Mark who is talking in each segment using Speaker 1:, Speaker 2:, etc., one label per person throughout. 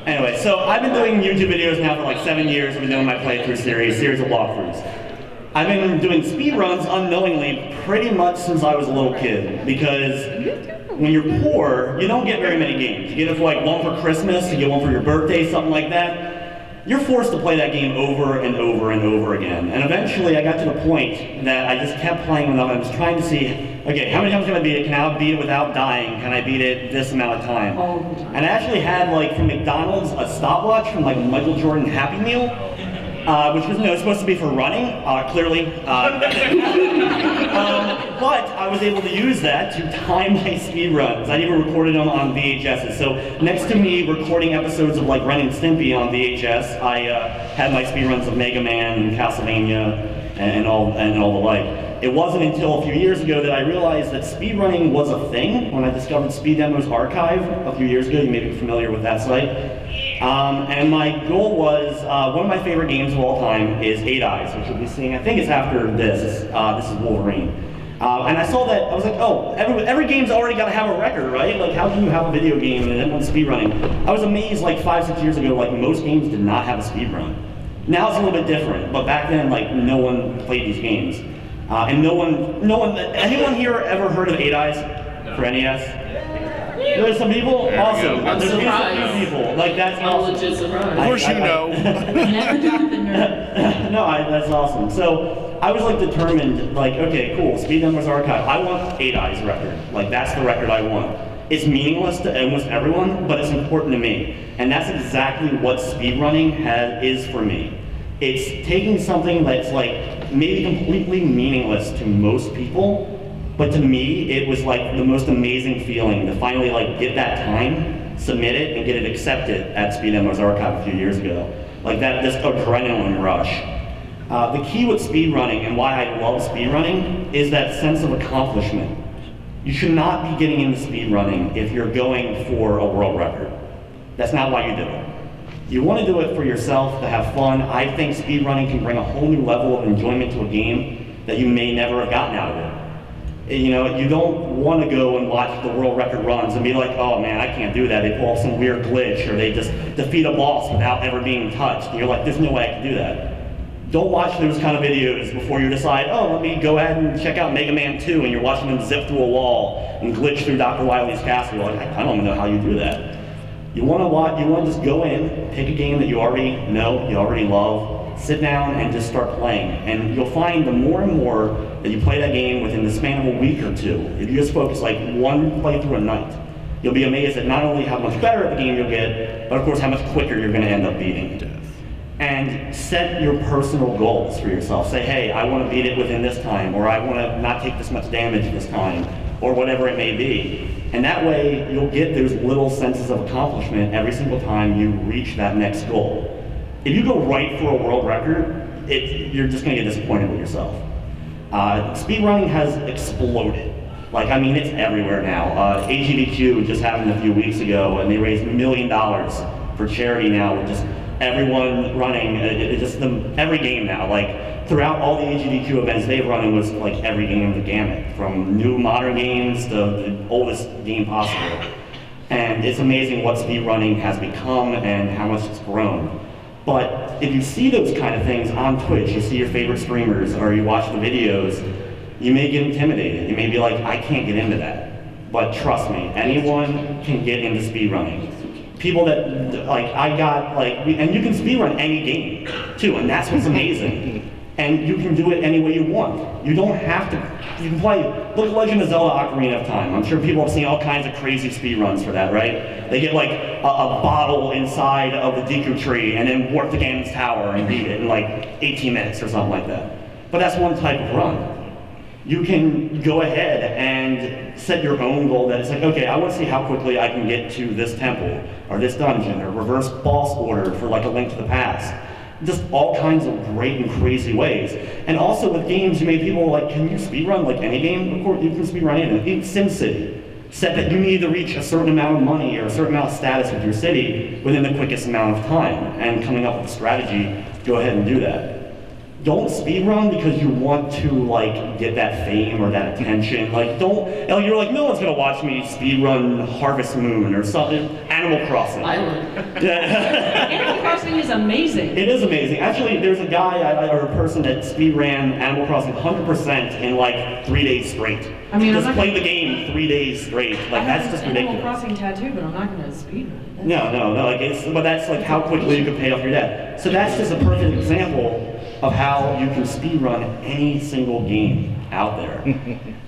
Speaker 1: Anyway, so I've been doing YouTube videos now for like 7 years. I've been doing my playthrough series of walkthroughs. I've been doing speedruns unknowingly pretty much since I was a little kid, because when you're poor, you don't get very many games. You get it for like one for Christmas, you get one for your birthday, something like that. You're forced to play that game over and over and over again. And eventually I got to the point that I just kept playing with them. I was trying to see, okay, how many times can I beat it? Can I beat it without dying? Can I beat it this amount of time? And I actually had, like, from McDonald's, a stopwatch from like Michael Jordan Happy Meal, which was supposed to be for running, clearly. But I was able to use that to time my speed runs. I even recorded them on VHSs. So next to me recording episodes of like Ren and Stimpy on VHS, I had my speed runs of Mega Man and Castlevania and all the like. It wasn't until a few years ago that I realized that speedrunning was a thing when I discovered Speed Demo's archive a few years ago. You may be familiar with that site. And my goal was, one of my favorite games of all time is 8 Eyes, which you'll be seeing, I think it's after this. This is Wolverine. And I saw that, I was like, oh, every game's already got to have a record, right? Like, how can you have a video game and then one speedrunning? I was amazed, like 5-6 years ago, like most games did not have a speedrun. Now it's a little bit different, but back then, like, no one played these games. And anyone here ever heard of 8 Eyes for NES? There's some people? Awesome. There's a few people. Like, that's awesome.
Speaker 2: Legit surprise.
Speaker 3: Of course you know.
Speaker 2: Never got the nerve.
Speaker 1: No, that's awesome. So I was like determined, like, okay, cool, Speed Demo's archive. I want 8 Eyes record. Like, that's the record I want. It's meaningless to almost everyone, but it's important to me. And that's exactly what speedrunning is for me. It's taking something that's like maybe completely meaningless to most people, but to me, it was like the most amazing feeling to finally like get that time, submit it, and get it accepted at Speed Demo's archive a few years ago. Like that, this adrenaline rush. The key with speedrunning and why I love speedrunning is that sense of accomplishment. You should not be getting into speedrunning if you're going for a world record. That's not why you do it. You want to do it for yourself, to have fun. I think speedrunning can bring a whole new level of enjoyment to a game that you may never have gotten out of it. You know, you don't want to go and watch the world record runs and be like, oh man, I can't do that. They pull off some weird glitch, or they just defeat a boss without ever being touched. And you're like, there's no way I can do that. Don't watch those kind of videos before you decide, oh, let me go ahead and check out Mega Man 2, and you're watching them zip through a wall and glitch through Dr. Wily's castle. You're like, I don't even know how you do that. You want to just go in, pick a game that you already know, you already love, sit down and just start playing. And you'll find the more and more that you play that game within the span of a week or two, if you just focus like one playthrough a night, you'll be amazed at not only how much better at the game you'll get, but of course how much quicker you're going to end up beating. And set your personal goals for yourself. Say, hey, I want to beat it within this time, or I want to not take this much damage this time, or whatever it may be. And that way, you'll get those little senses of accomplishment every single time you reach that next goal. If you go right for a world record, you're just going to get disappointed with yourself. Speedrunning has exploded. Like, I mean, it's everywhere now. AGDQ just happened a few weeks ago, and they raised $1 million for charity now, with just everyone running, every game now. Like, throughout all the AGDQ events they've run, it was like every game of the gamut, from new modern games to the oldest game possible. And it's amazing what speedrunning has become and how much it's grown. But if you see those kind of things on Twitch, you see your favorite streamers, or you watch the videos, you may get intimidated. You may be like, I can't get into that. But trust me, anyone can get into speedrunning. People that, like, and you can speedrun any game, too, and that's what's amazing. And you can do it any way you want. You don't have to, you can play, look at Legend of Zelda Ocarina of Time. I'm sure people have seen all kinds of crazy speedruns for that, right? They get like a bottle inside of the Deku tree and then warp the Ganon's Tower and beat it in like 18 minutes or something like that. But that's one type of run. You can go ahead and set your own goal that it's like, okay, I want to see how quickly I can get to this temple, or this dungeon, or reverse boss order for like A Link to the Past. Just all kinds of great and crazy ways. And also with games, you made people like, can you speedrun like any game? Of course, you can speedrun anything. SimCity. Set that you need to reach a certain amount of money or a certain amount of status with your city within the quickest amount of time. And coming up with a strategy, go ahead and do that. don't speedrun because you want to like get that fame or that attention. Like you're like, no one's gonna watch me speedrun Harvest Moon or something, Animal Crossing.
Speaker 2: I would. Animal Crossing is amazing.
Speaker 1: It is amazing. Actually, there's a guy or a person that speedran Animal Crossing 100% in like 3 days straight.
Speaker 2: I mean,
Speaker 1: just played the game 3 days straight. Like that's just ridiculous.
Speaker 2: Animal Crossing tattoo, but I'm not gonna speedrun.
Speaker 1: No. Like but that's like how quickly you can pay off your debt. So that's just a perfect example of how you can speedrun any single game out there.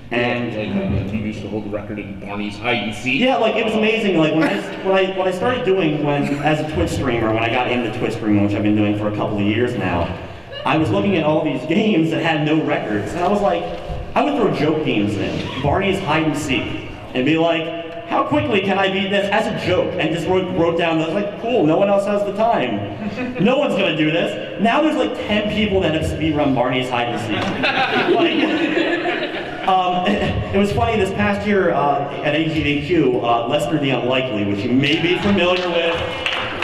Speaker 1: And
Speaker 3: you used to hold the record in Barney's hide and seek.
Speaker 1: yeah, like it was amazing. Like what I started doing as a Twitch streamer, when I got into Twitch streaming, which I've been doing for a couple of years now, I was looking at all these games that had no records, and I was like, I would throw joke games in, Barney's hide and seek, and be like, how quickly can I beat this as a joke? And just wrote down, I was like, cool, no one else has the time. No one's gonna do this. Now there's like 10 people that have speedrun Barney's hide and seek. It was funny, this past year at AGDQ, Lester the Unlikely, which you may be familiar with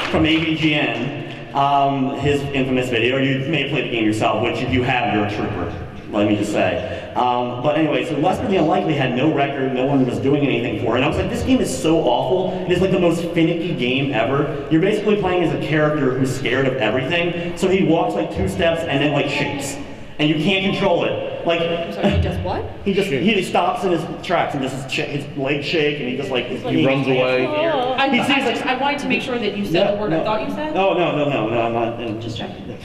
Speaker 1: from AVGN, his infamous video, or you may play the game yourself, which if you have, you're a trooper, let me just say. But anyway, so Lester the Unlikely had no record, no one was doing anything for it, and I was like, this game is so awful, it is like the most finicky game ever. You're basically playing as a character who's scared of everything, so he walks like 2 steps and then like shakes, and you can't control it. Like,
Speaker 2: I'm sorry, he does what?
Speaker 1: He stops in his tracks and just his legs shake, and he just like
Speaker 3: he runs away.
Speaker 2: I wanted to make sure that you said the word I thought you said.
Speaker 1: Oh no, I'm not.
Speaker 2: Just checking.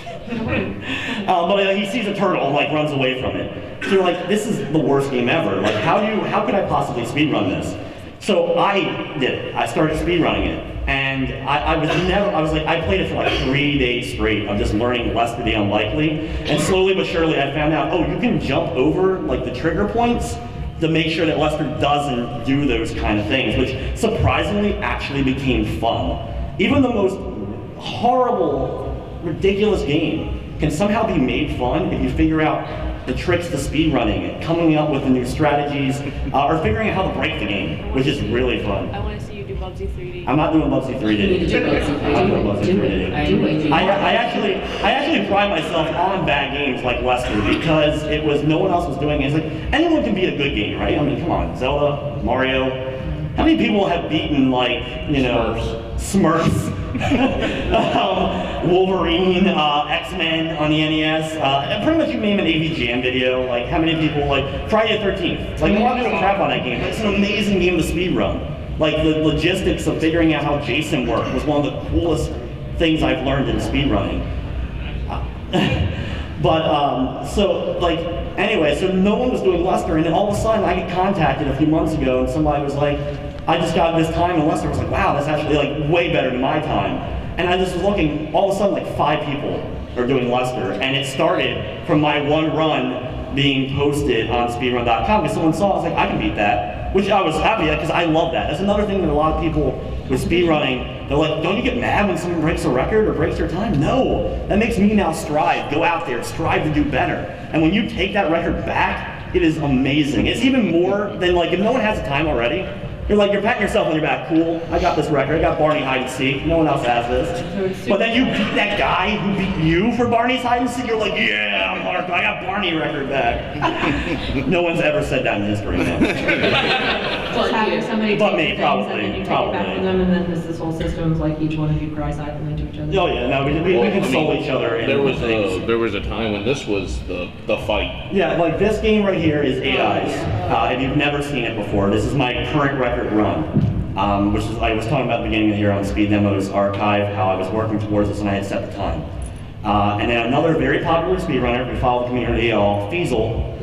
Speaker 1: But he sees a turtle and like runs away from it. So you're like, this is the worst game ever. Like, how could I possibly speedrun this? So I did it. I started speedrunning it, and I played it for like 3 days straight of just learning Lester the Unlikely, and slowly but surely I found out, oh, you can jump over like the trigger points to make sure that Lester doesn't do those kind of things, which surprisingly actually became fun. Even the most horrible, ridiculous game can somehow be made fun if you figure out the tricks to speedrunning and coming up with the new strategies, or figuring out how to break the game, which is really fun.
Speaker 4: I want to see you do Bubsy 3D.
Speaker 1: I'm not doing Bubsy 3D. I'm not doing Bubsy 3D. I actually pride myself on bad games like Lester because no one else was doing it. It's like, anyone can beat a good game, right? I mean, come on, Zelda, Mario. How many people have beaten like, Smurfs? Wolverine, X-Men on the NES. Pretty much you name an AVGN video. Like how many people like Friday the 13th? Like a lot of people crap on that game, but it's an amazing game to speedrun. Like the logistics of figuring out how Jason worked was one of the coolest things I've learned in speedrunning. So no one was doing Lester, and then all of a sudden I get contacted a few months ago, and somebody was like, I just got this time, and Lester was like, wow, that's actually like way better than my time. And I just was looking, all of a sudden like 5 people are doing Lester, and it started from my one run being posted on speedrun.com because someone saw it, I was like, I can beat that, which I was happy at because I love that. That's another thing that a lot of people with speedrunning, they're like, don't you get mad when someone breaks a record or breaks their time? No, that makes me now strive, go out there, strive to do better. And when you take that record back, it is amazing. It's even more than like, if no one has the time already, you're patting yourself on your back, cool, I got this record, I got Barney hide and seek, no one else has this. But then you beat that guy who beat you for Barney's hide and seek, you're like, yeah, I'm hardcore, I got Barney record back. No one's ever said that in history, man.
Speaker 2: Just having somebody
Speaker 1: But
Speaker 2: take
Speaker 1: me,
Speaker 2: the things
Speaker 1: probably,
Speaker 2: and then you take
Speaker 1: probably.
Speaker 2: it back from them, and then this whole system's like each one of you cry silently to each other.
Speaker 1: Oh yeah, no, we console each other.
Speaker 3: There was a time when this was the fight.
Speaker 1: Yeah, like this game right here is 8 Eyes. If you've never seen it before, this is my current record run. Which is, I was talking about at the beginning of the year on Speed Demo's archive, how I was working towards this and I had set the time. And then another very popular speedrunner, if you follow the community at all, Feasel,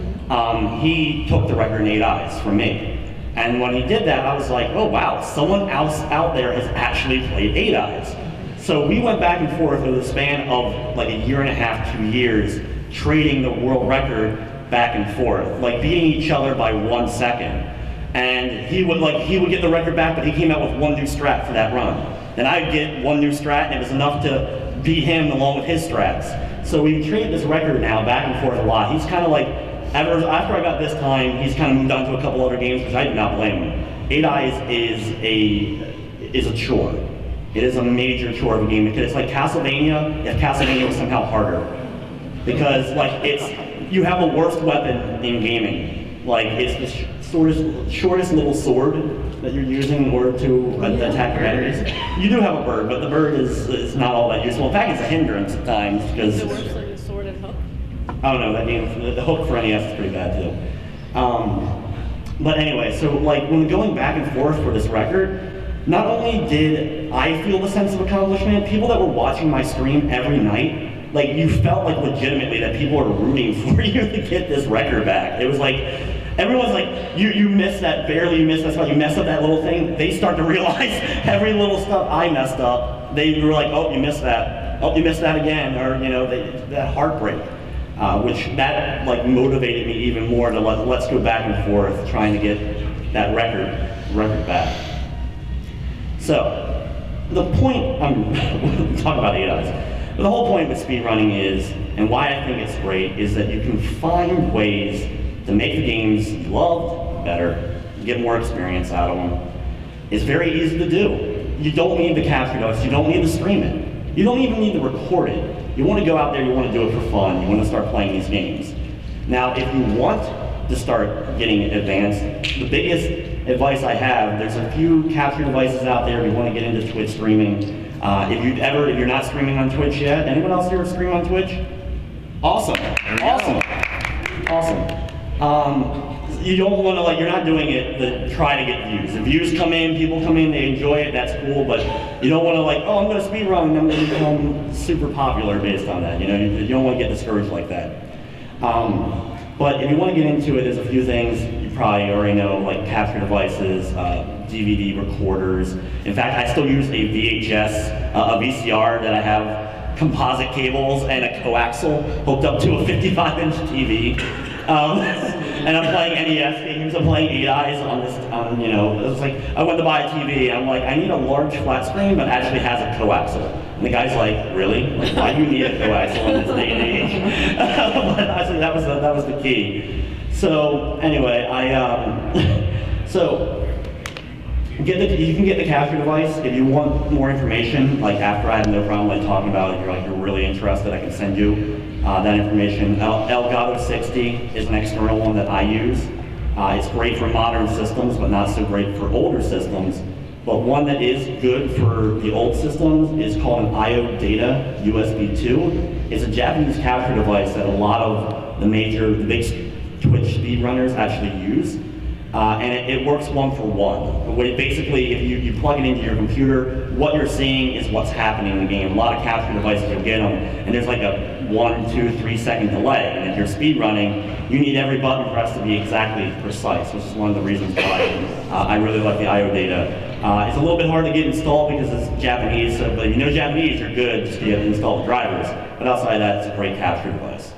Speaker 1: he took the record in 8 Eyes from me. And when he did that, I was like, oh wow, someone else out there has actually played 8 Eyes. So we went back and forth over the span of like a year and a half, 2 years, trading the world record back and forth, like beating each other by 1 second. And he would get the record back, but he came out with one new strat for that run. Then I'd get one new strat, and it was enough to beat him along with his strats. So we traded this record now back and forth a lot. He's kind of like, after I got this time, he's kind of moved on to a couple other games, which I do not blame him. 8 Eyes is a chore. It is a major chore of a game because it's like Castlevania if Castlevania was somehow harder. because like you have the worst weapon in gaming. Like it's the shortest little sword that you're using in order to attack your enemies. You do have a bird, but the bird is not all that useful. In fact, it's a hindrance at times because.
Speaker 4: Is it worse than sword and hook?
Speaker 1: I don't know, that game, the hook for NES is pretty bad too. But anyway, so like when going back and forth for this record, not only did I feel the sense of accomplishment, people that were watching my stream every night, like you felt like legitimately that people were rooting for you to get this record back. It was like, everyone's like, you missed that, barely you missed that spot, you messed up that little thing. They start to realize every little stuff I messed up, they were like, oh, you missed that. Oh, you missed that again, or you know, that heartbreak. Which that like motivated me even more to let's go back and forth trying to get that record back. So the point I'm talking about 8 eyes, but the whole point with speedrunning is, and why I think it's great, is that you can find ways to make the games you loved better, get more experience out of them. It's very easy to do. You don't need the capture device, you don't need to stream it, you don't even need to record it. You want to go out there, you want to do it for fun, you want to start playing these games. Now, if you want to start getting advanced, the biggest advice I have, there's a few capture devices out there if you want to get into Twitch streaming. If you're not streaming on Twitch yet, anyone else here stream on Twitch? Awesome, awesome. You don't want to, like, you're not doing it to try to get views. The views come in, people come in, they enjoy it, that's cool, but you don't want to like, oh, I'm going to speedrun and I'm going to become super popular based on that. You know, you don't want to get discouraged like that. But if you want to get into it, there's a few things you probably already know, like capture devices, DVD recorders. In fact, I still use a VHS, a VCR that I have composite cables and a coaxial hooked up to a 55-inch TV. And I'm playing NES games, I'm playing 8 eyes on this, you know, it's like, I went to buy a TV, I'm like, I need a large flat screen that actually has a coaxial. And the guy's like, really? Like, why do you need a coaxial in this day and age? But actually, that was the key. So, anyway, you can get the capture device. If you want more information, like after I have no problem like talking about it, you're really interested, I can send you that information. Elgato 60 is an external one that I use. It's great for modern systems, but not so great for older systems. But one that is good for the old systems is called an IO Data USB 2. It's a Japanese capture device that a lot of the big Twitch speedrunners actually use. And it works 1-for-1. Basically, if you plug it into your computer, what you're seeing is what's happening in the game. A lot of capture devices, you'll get them, and there's like a 1, 2, 3 second delay. And if you're speedrunning, you need every button press to be exactly precise, which is one of the reasons why I really like the IO Data. It's a little bit hard to get installed because it's Japanese, but if you know Japanese, you're good, just you have to install the drivers. But outside of that, it's a great capture device.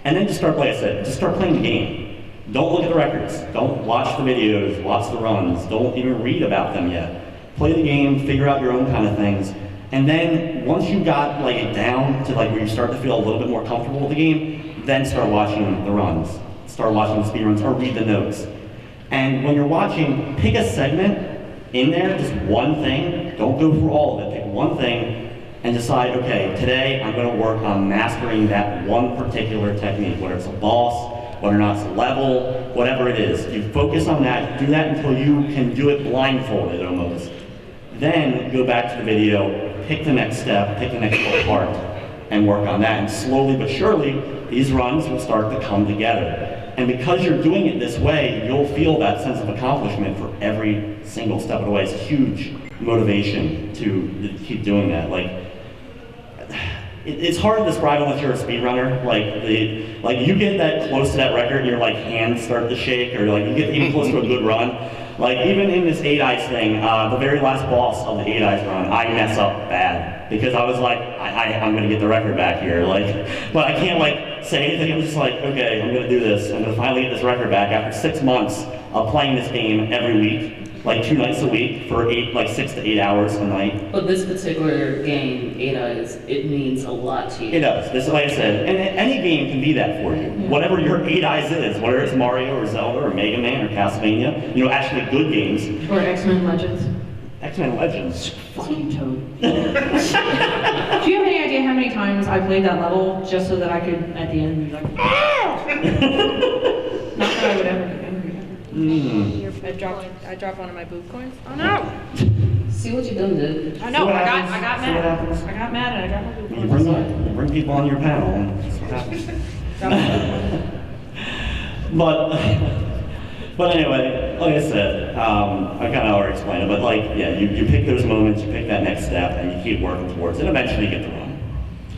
Speaker 1: And then just start, like I said, just start playing the game. Don't look at the records. Don't watch the videos, watch the runs. Don't even read about them yet. Play the game, figure out your own kind of things. And then once you got like it down to like where you start to feel a little bit more comfortable with the game, then start watching the runs. Start watching the speed runs or read the notes. And when you're watching, pick a segment in there, just one thing. Don't go through all of it. Pick one thing and decide, okay, today I'm going to work on mastering that one particular technique, whether it's a boss, whether or not it's a level, whatever it is. You focus on that, do that until you can do it blindfolded almost. Then go back to the video, pick the next step, pick the next little part, and work on that. And slowly but surely, these runs will start to come together. And because you're doing it this way, you'll feel that sense of accomplishment for every single step of the way. It's a huge motivation to keep doing that. Like, it's hard to describe unless you're a speedrunner. Like you get that close to that record and your like hands start to shake, or like you get even close to a good run. Like even in this 8 eyes thing, the very last boss of the 8 eyes run, I mess up bad because I was like, I'm gonna get the record back here. Like, but I can't like say anything. I'm just like, okay, I'm gonna do this. I'm gonna finally get this record back after 6 months of playing this game every week. Like 2 nights a week for 6 to 8 hours a night.
Speaker 4: But this particular game, 8 eyes, it means a lot to you.
Speaker 1: It does. This is like I said, and any game can be that for you.
Speaker 4: Yeah.
Speaker 1: Whatever your 8 eyes is, whether it's Mario or Zelda or Mega Man or Castlevania, you know, actually good games.
Speaker 2: Or X-Men Legends.
Speaker 1: X-Men Legends.
Speaker 2: Fucking Toad. Do you have any idea how many times I played that level just so that I could, at the end, be like, ah! Not that I would ever get angry.
Speaker 5: I dropped one of my boob coins. Oh no!
Speaker 4: See what you done did.
Speaker 5: I know.
Speaker 1: what
Speaker 5: I got
Speaker 1: happens. See what
Speaker 5: mad.
Speaker 1: happens.
Speaker 5: I got mad and I dropped my boob
Speaker 1: You
Speaker 5: coins.
Speaker 1: bring people on your panel, and that's what happens. But anyway, like I said, I kind of already explained it, but like, yeah, you pick those moments, you pick that next step, and you keep working towards it. Eventually, you get the run,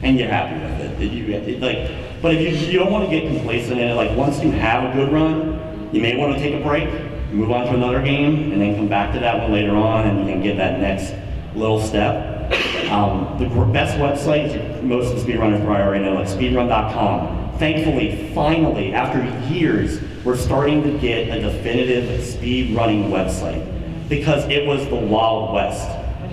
Speaker 1: and you're happy with it. But if you don't want to get complacent in it, like once you have a good run, you may want to take a break, move on to another game, and then come back to that one later on, and you can get that next little step. The best website, most of the speedrunners probably already know, like speedrun.com. Thankfully, finally, after years, we're starting to get a definitive speedrunning website because it was the Wild West.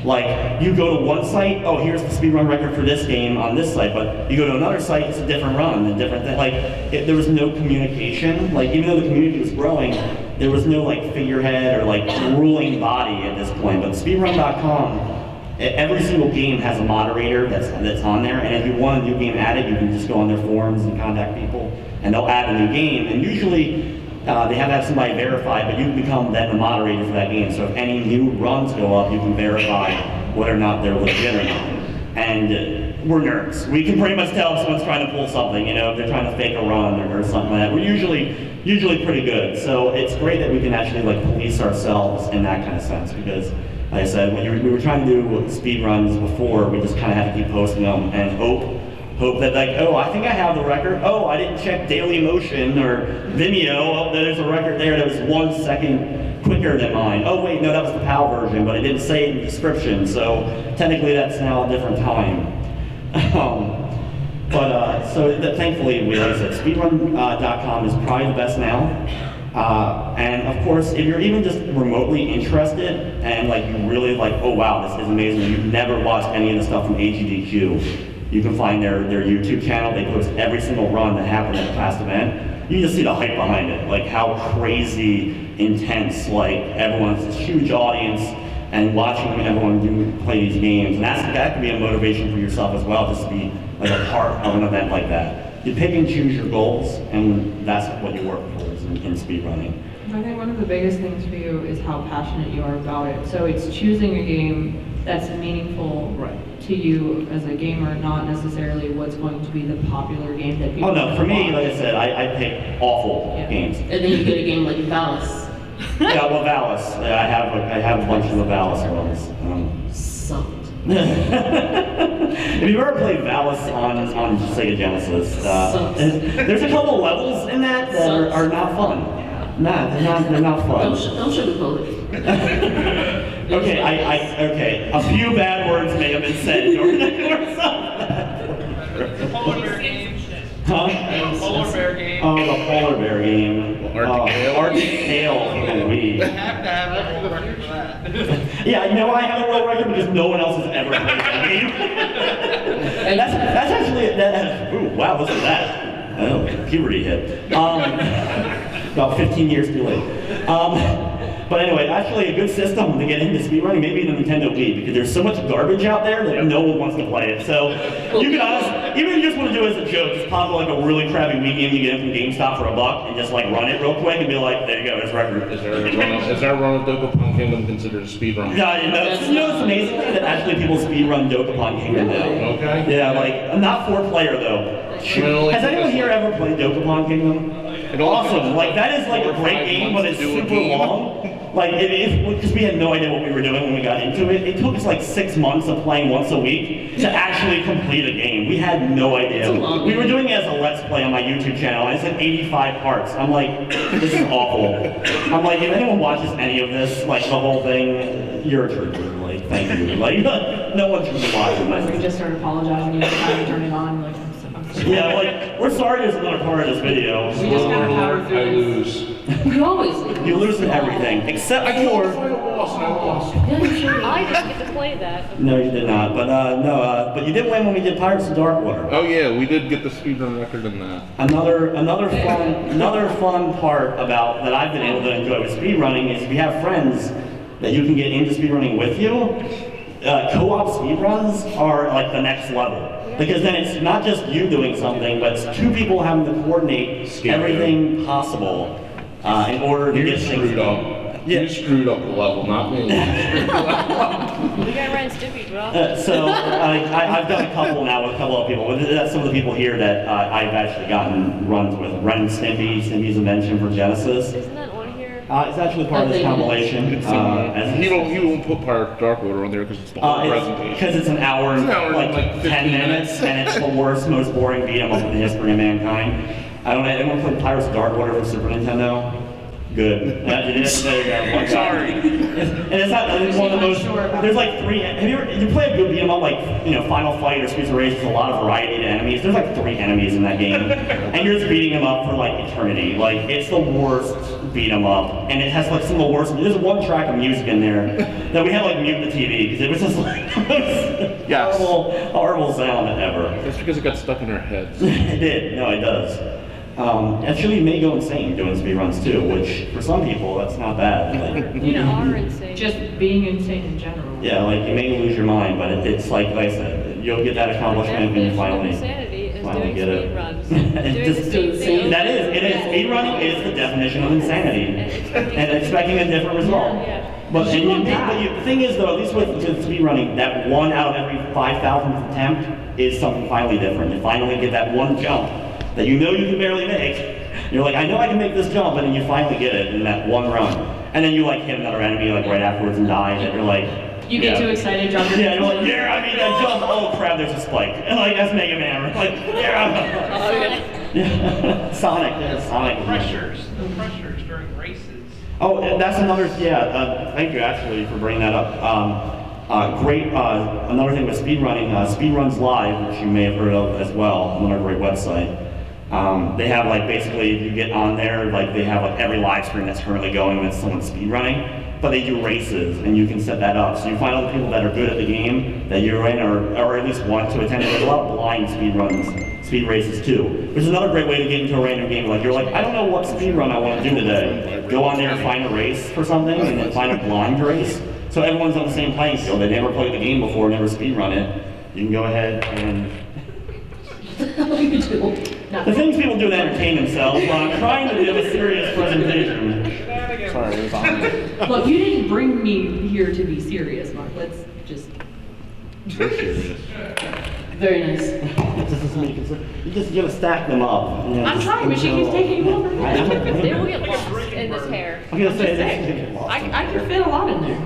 Speaker 1: Like, you go to one site, oh, here's the speedrun record for this game on this site, but you go to another site, it's a different run, a different thing. Like, there was no communication. Like, even though the community was growing, there was no, like, figurehead or, like, ruling body at this point. But speedrun.com, every single game has a moderator that's on there, and if you want a new game added, you can just go on their forums and contact people, and they'll add a new game. And usually, they have to have somebody verified, but you can become then the moderator for that game. So if any new runs go up, you can verify whether or not they're legit or not. And we're nerds. We can pretty much tell if someone's trying to pull something, you know, if they're trying to fake a run or something like that. We're usually pretty good. So it's great that we can actually like police ourselves in that kind of sense, because like I said, when we were trying to do speed runs before, we just kind of had to keep posting them and hope that like, oh, I think I have the record. Oh, I didn't check Daily Motion or Vimeo. Oh, there's a record there that was 1 second quicker than mine. Oh wait, no, that was the PAL version, but it didn't say it in the description, so technically that's now a different time. Thankfully, like I said, speedrun.com is probably the best now. And of course, if you're even just remotely interested and like you really like, oh wow, this is amazing, you've never watched any of the stuff from AGDQ, you can find their YouTube channel. They post every single run that happened at the past event. You can just see the hype behind it, like how crazy intense, like everyone's this huge audience and watching everyone play these games. And that can be a motivation for yourself as well, just to be like a part of an event like that. You pick and choose your goals, and that's what you work towards in speedrunning.
Speaker 2: I think one of the biggest things for you is how passionate you are about it. So it's choosing a game that's meaningful to you as a gamer, not necessarily what's going to be the popular game that people.
Speaker 1: Oh no, for me, like I said, I pick awful games.
Speaker 4: And then you get a game like Valis.
Speaker 1: Yeah, well, Valis. I have a bunch of the Valis ones.
Speaker 4: Sucked.
Speaker 1: If you've ever played Valis on Sega Genesis, there's a couple levels in that are not fun. Nah, they're not fun.
Speaker 4: Don't sugarcoat it.
Speaker 1: Okay, a few bad words may have been said during the course of
Speaker 6: The polar bear game.
Speaker 1: Huh?
Speaker 6: The polar bear game.
Speaker 1: Oh, the polar bear game. Arctic Ale for the Wii.
Speaker 6: You have to have a world record for that.
Speaker 1: Yeah, you know I have a world record because no one else has ever played that game. And that's actually ooh, wow, listen to that. Oh, puberty hit. About 15 years too late. But anyway, actually a good system to get into speedrunning, maybe the Nintendo Wii, because there's so much garbage out there that no one wants to play it. So you can honestly, even if you just want to do it as a joke, just pop like a really crappy Wii game you get from GameStop for $1 and just like run it real quick and be like, there you go, there's record.
Speaker 3: Is there a run of Dokapon Kingdom considered a speed run?
Speaker 1: Yeah, you know it's amazing that actually people speedrun Dokapon Kingdom now.
Speaker 3: Okay.
Speaker 1: Yeah, like not 4-player though. Has anyone here ever played Dokapon Kingdom? Awesome, like that is like a great game, but it's super long. Like, because we had no idea what we were doing when we got into it. It took us like 6 months of playing once a week to actually complete a game. We had no idea. We were doing it as a Let's Play on my YouTube channel, and it's like 85 parts. I'm like, this is awful. I'm like, if anyone watches any of this, like the whole thing, you're a trooper. Like, thank you. Like, no one should be watching
Speaker 2: We
Speaker 1: this.
Speaker 2: just started apologizing every time you turn it on. Like, I'm sorry.
Speaker 1: Yeah, like, we're sorry there's another part of this video.
Speaker 2: We just gotta power through
Speaker 3: I
Speaker 2: this.
Speaker 3: lose.
Speaker 4: You always lose.
Speaker 1: You lose in everything, except for...
Speaker 4: Yeah, you sure.
Speaker 5: I didn't get to play that.
Speaker 1: No, you did not. But you did win when we did Pirates of Darkwater.
Speaker 3: Oh yeah, we did get the speedrun record in that.
Speaker 1: Another fun part about that I've been able to enjoy with speedrunning is if you have friends, that you can get into speedrunning with you, co-op speedruns are like the next level. Because then it's not just you doing something, but it's two people having to coordinate everything possible in order to
Speaker 3: You
Speaker 1: get things
Speaker 3: screwed
Speaker 1: done.
Speaker 3: up. You screwed up the level, not me.
Speaker 5: We got Ren Stimpy, but
Speaker 1: So I've done a couple now with a couple of people. But that's some of the people here that I've actually gotten runs with. Ren and Stimpy's Invention for Genesis.
Speaker 5: isn't that on here?
Speaker 1: It's actually part of this compilation.
Speaker 3: He won't put Dark Order on there because it's the whole presentation.
Speaker 1: Because it's an hour and like 10 minutes, and it's the worst, most boring beat 'em up in the history of mankind. I don't know, anyone play Pirates of Dark Order for Super Nintendo? Good. There you go. One guy.
Speaker 3: Sorry.
Speaker 1: And it's not it's one of the most. There's like three. Have you play a good beat 'em up like Final Fight or Streets of Rage? There's a lot of variety to enemies. There's like 3 enemies in that game, and you're just beating them up for like eternity. Like it's the worst beat 'em up, and it has like some of the worst. There's one track of music in there that we had like mute the TV because it was just like
Speaker 3: Yes.
Speaker 1: horrible sound ever.
Speaker 3: That's because it got stuck in our heads.
Speaker 1: It did. No, it does. Actually, you may go insane doing speedruns too, which for some people that's not bad. Like,
Speaker 5: You are insane.
Speaker 2: Just being insane in general.
Speaker 1: yeah, like you may lose your mind, but it's like I said, you'll get that accomplishment when you finally
Speaker 5: insanity is
Speaker 1: finally
Speaker 5: doing
Speaker 1: get it.
Speaker 5: speed runs.
Speaker 1: It's
Speaker 5: Doing
Speaker 1: just-
Speaker 5: the same thing.
Speaker 1: That is, it is. Speedrunning is the definition of insanity, and expecting a different result.
Speaker 5: Yeah.
Speaker 1: But,
Speaker 2: You won't die.
Speaker 1: the thing is though, at least with speedrunning, that 1 out of every 5,000th attempt is something finally different. You finally get that one jump that you know you can barely make. You're like, I know I can make this jump, and then you finally get it in that one run. And then you like hit another enemy like right afterwards and die, and you're like,
Speaker 2: You get too excited, drop your
Speaker 1: yeah, you're like, yeah, I made that jump. Oh crap, there's a spike. And like that's Mega Man. We're like, yeah. Sonic, yeah, Sonic.
Speaker 6: The pressures during races.
Speaker 1: Oh, that's another. Yeah, thank you actually for bringing that up. Great. Another thing with speedrunning, Speedruns Live, which you may have heard of as well. Another great website. They have like basically you get on there, like they have like every live stream that's currently going with someone speedrunning, but they do races and you can set that up. So you find other people that are good at the game that you're in or at least want to attend. There's a lot of blind speed races too, which is another great way to get into a random game. Like you're like, I don't know what speedrun I want to do today. Go on there and find a race for something and then find a blind race. So everyone's on the same playing field. They never played the game before, never speedrun it. You can go ahead and the things people do to entertain themselves, but I'm trying to give a serious presentation.
Speaker 3: Sorry, it was on me.
Speaker 2: Look, you didn't bring me here to be serious, Mark. Let's just. Very nice.
Speaker 1: You just gotta stack them up. You know,
Speaker 2: I'm
Speaker 1: just
Speaker 2: trying, but she keeps
Speaker 1: until-
Speaker 2: taking over.
Speaker 5: They will get lost in this hair.
Speaker 1: I'm gonna say
Speaker 2: Just
Speaker 1: this.
Speaker 2: saying. I can fit a lot in there.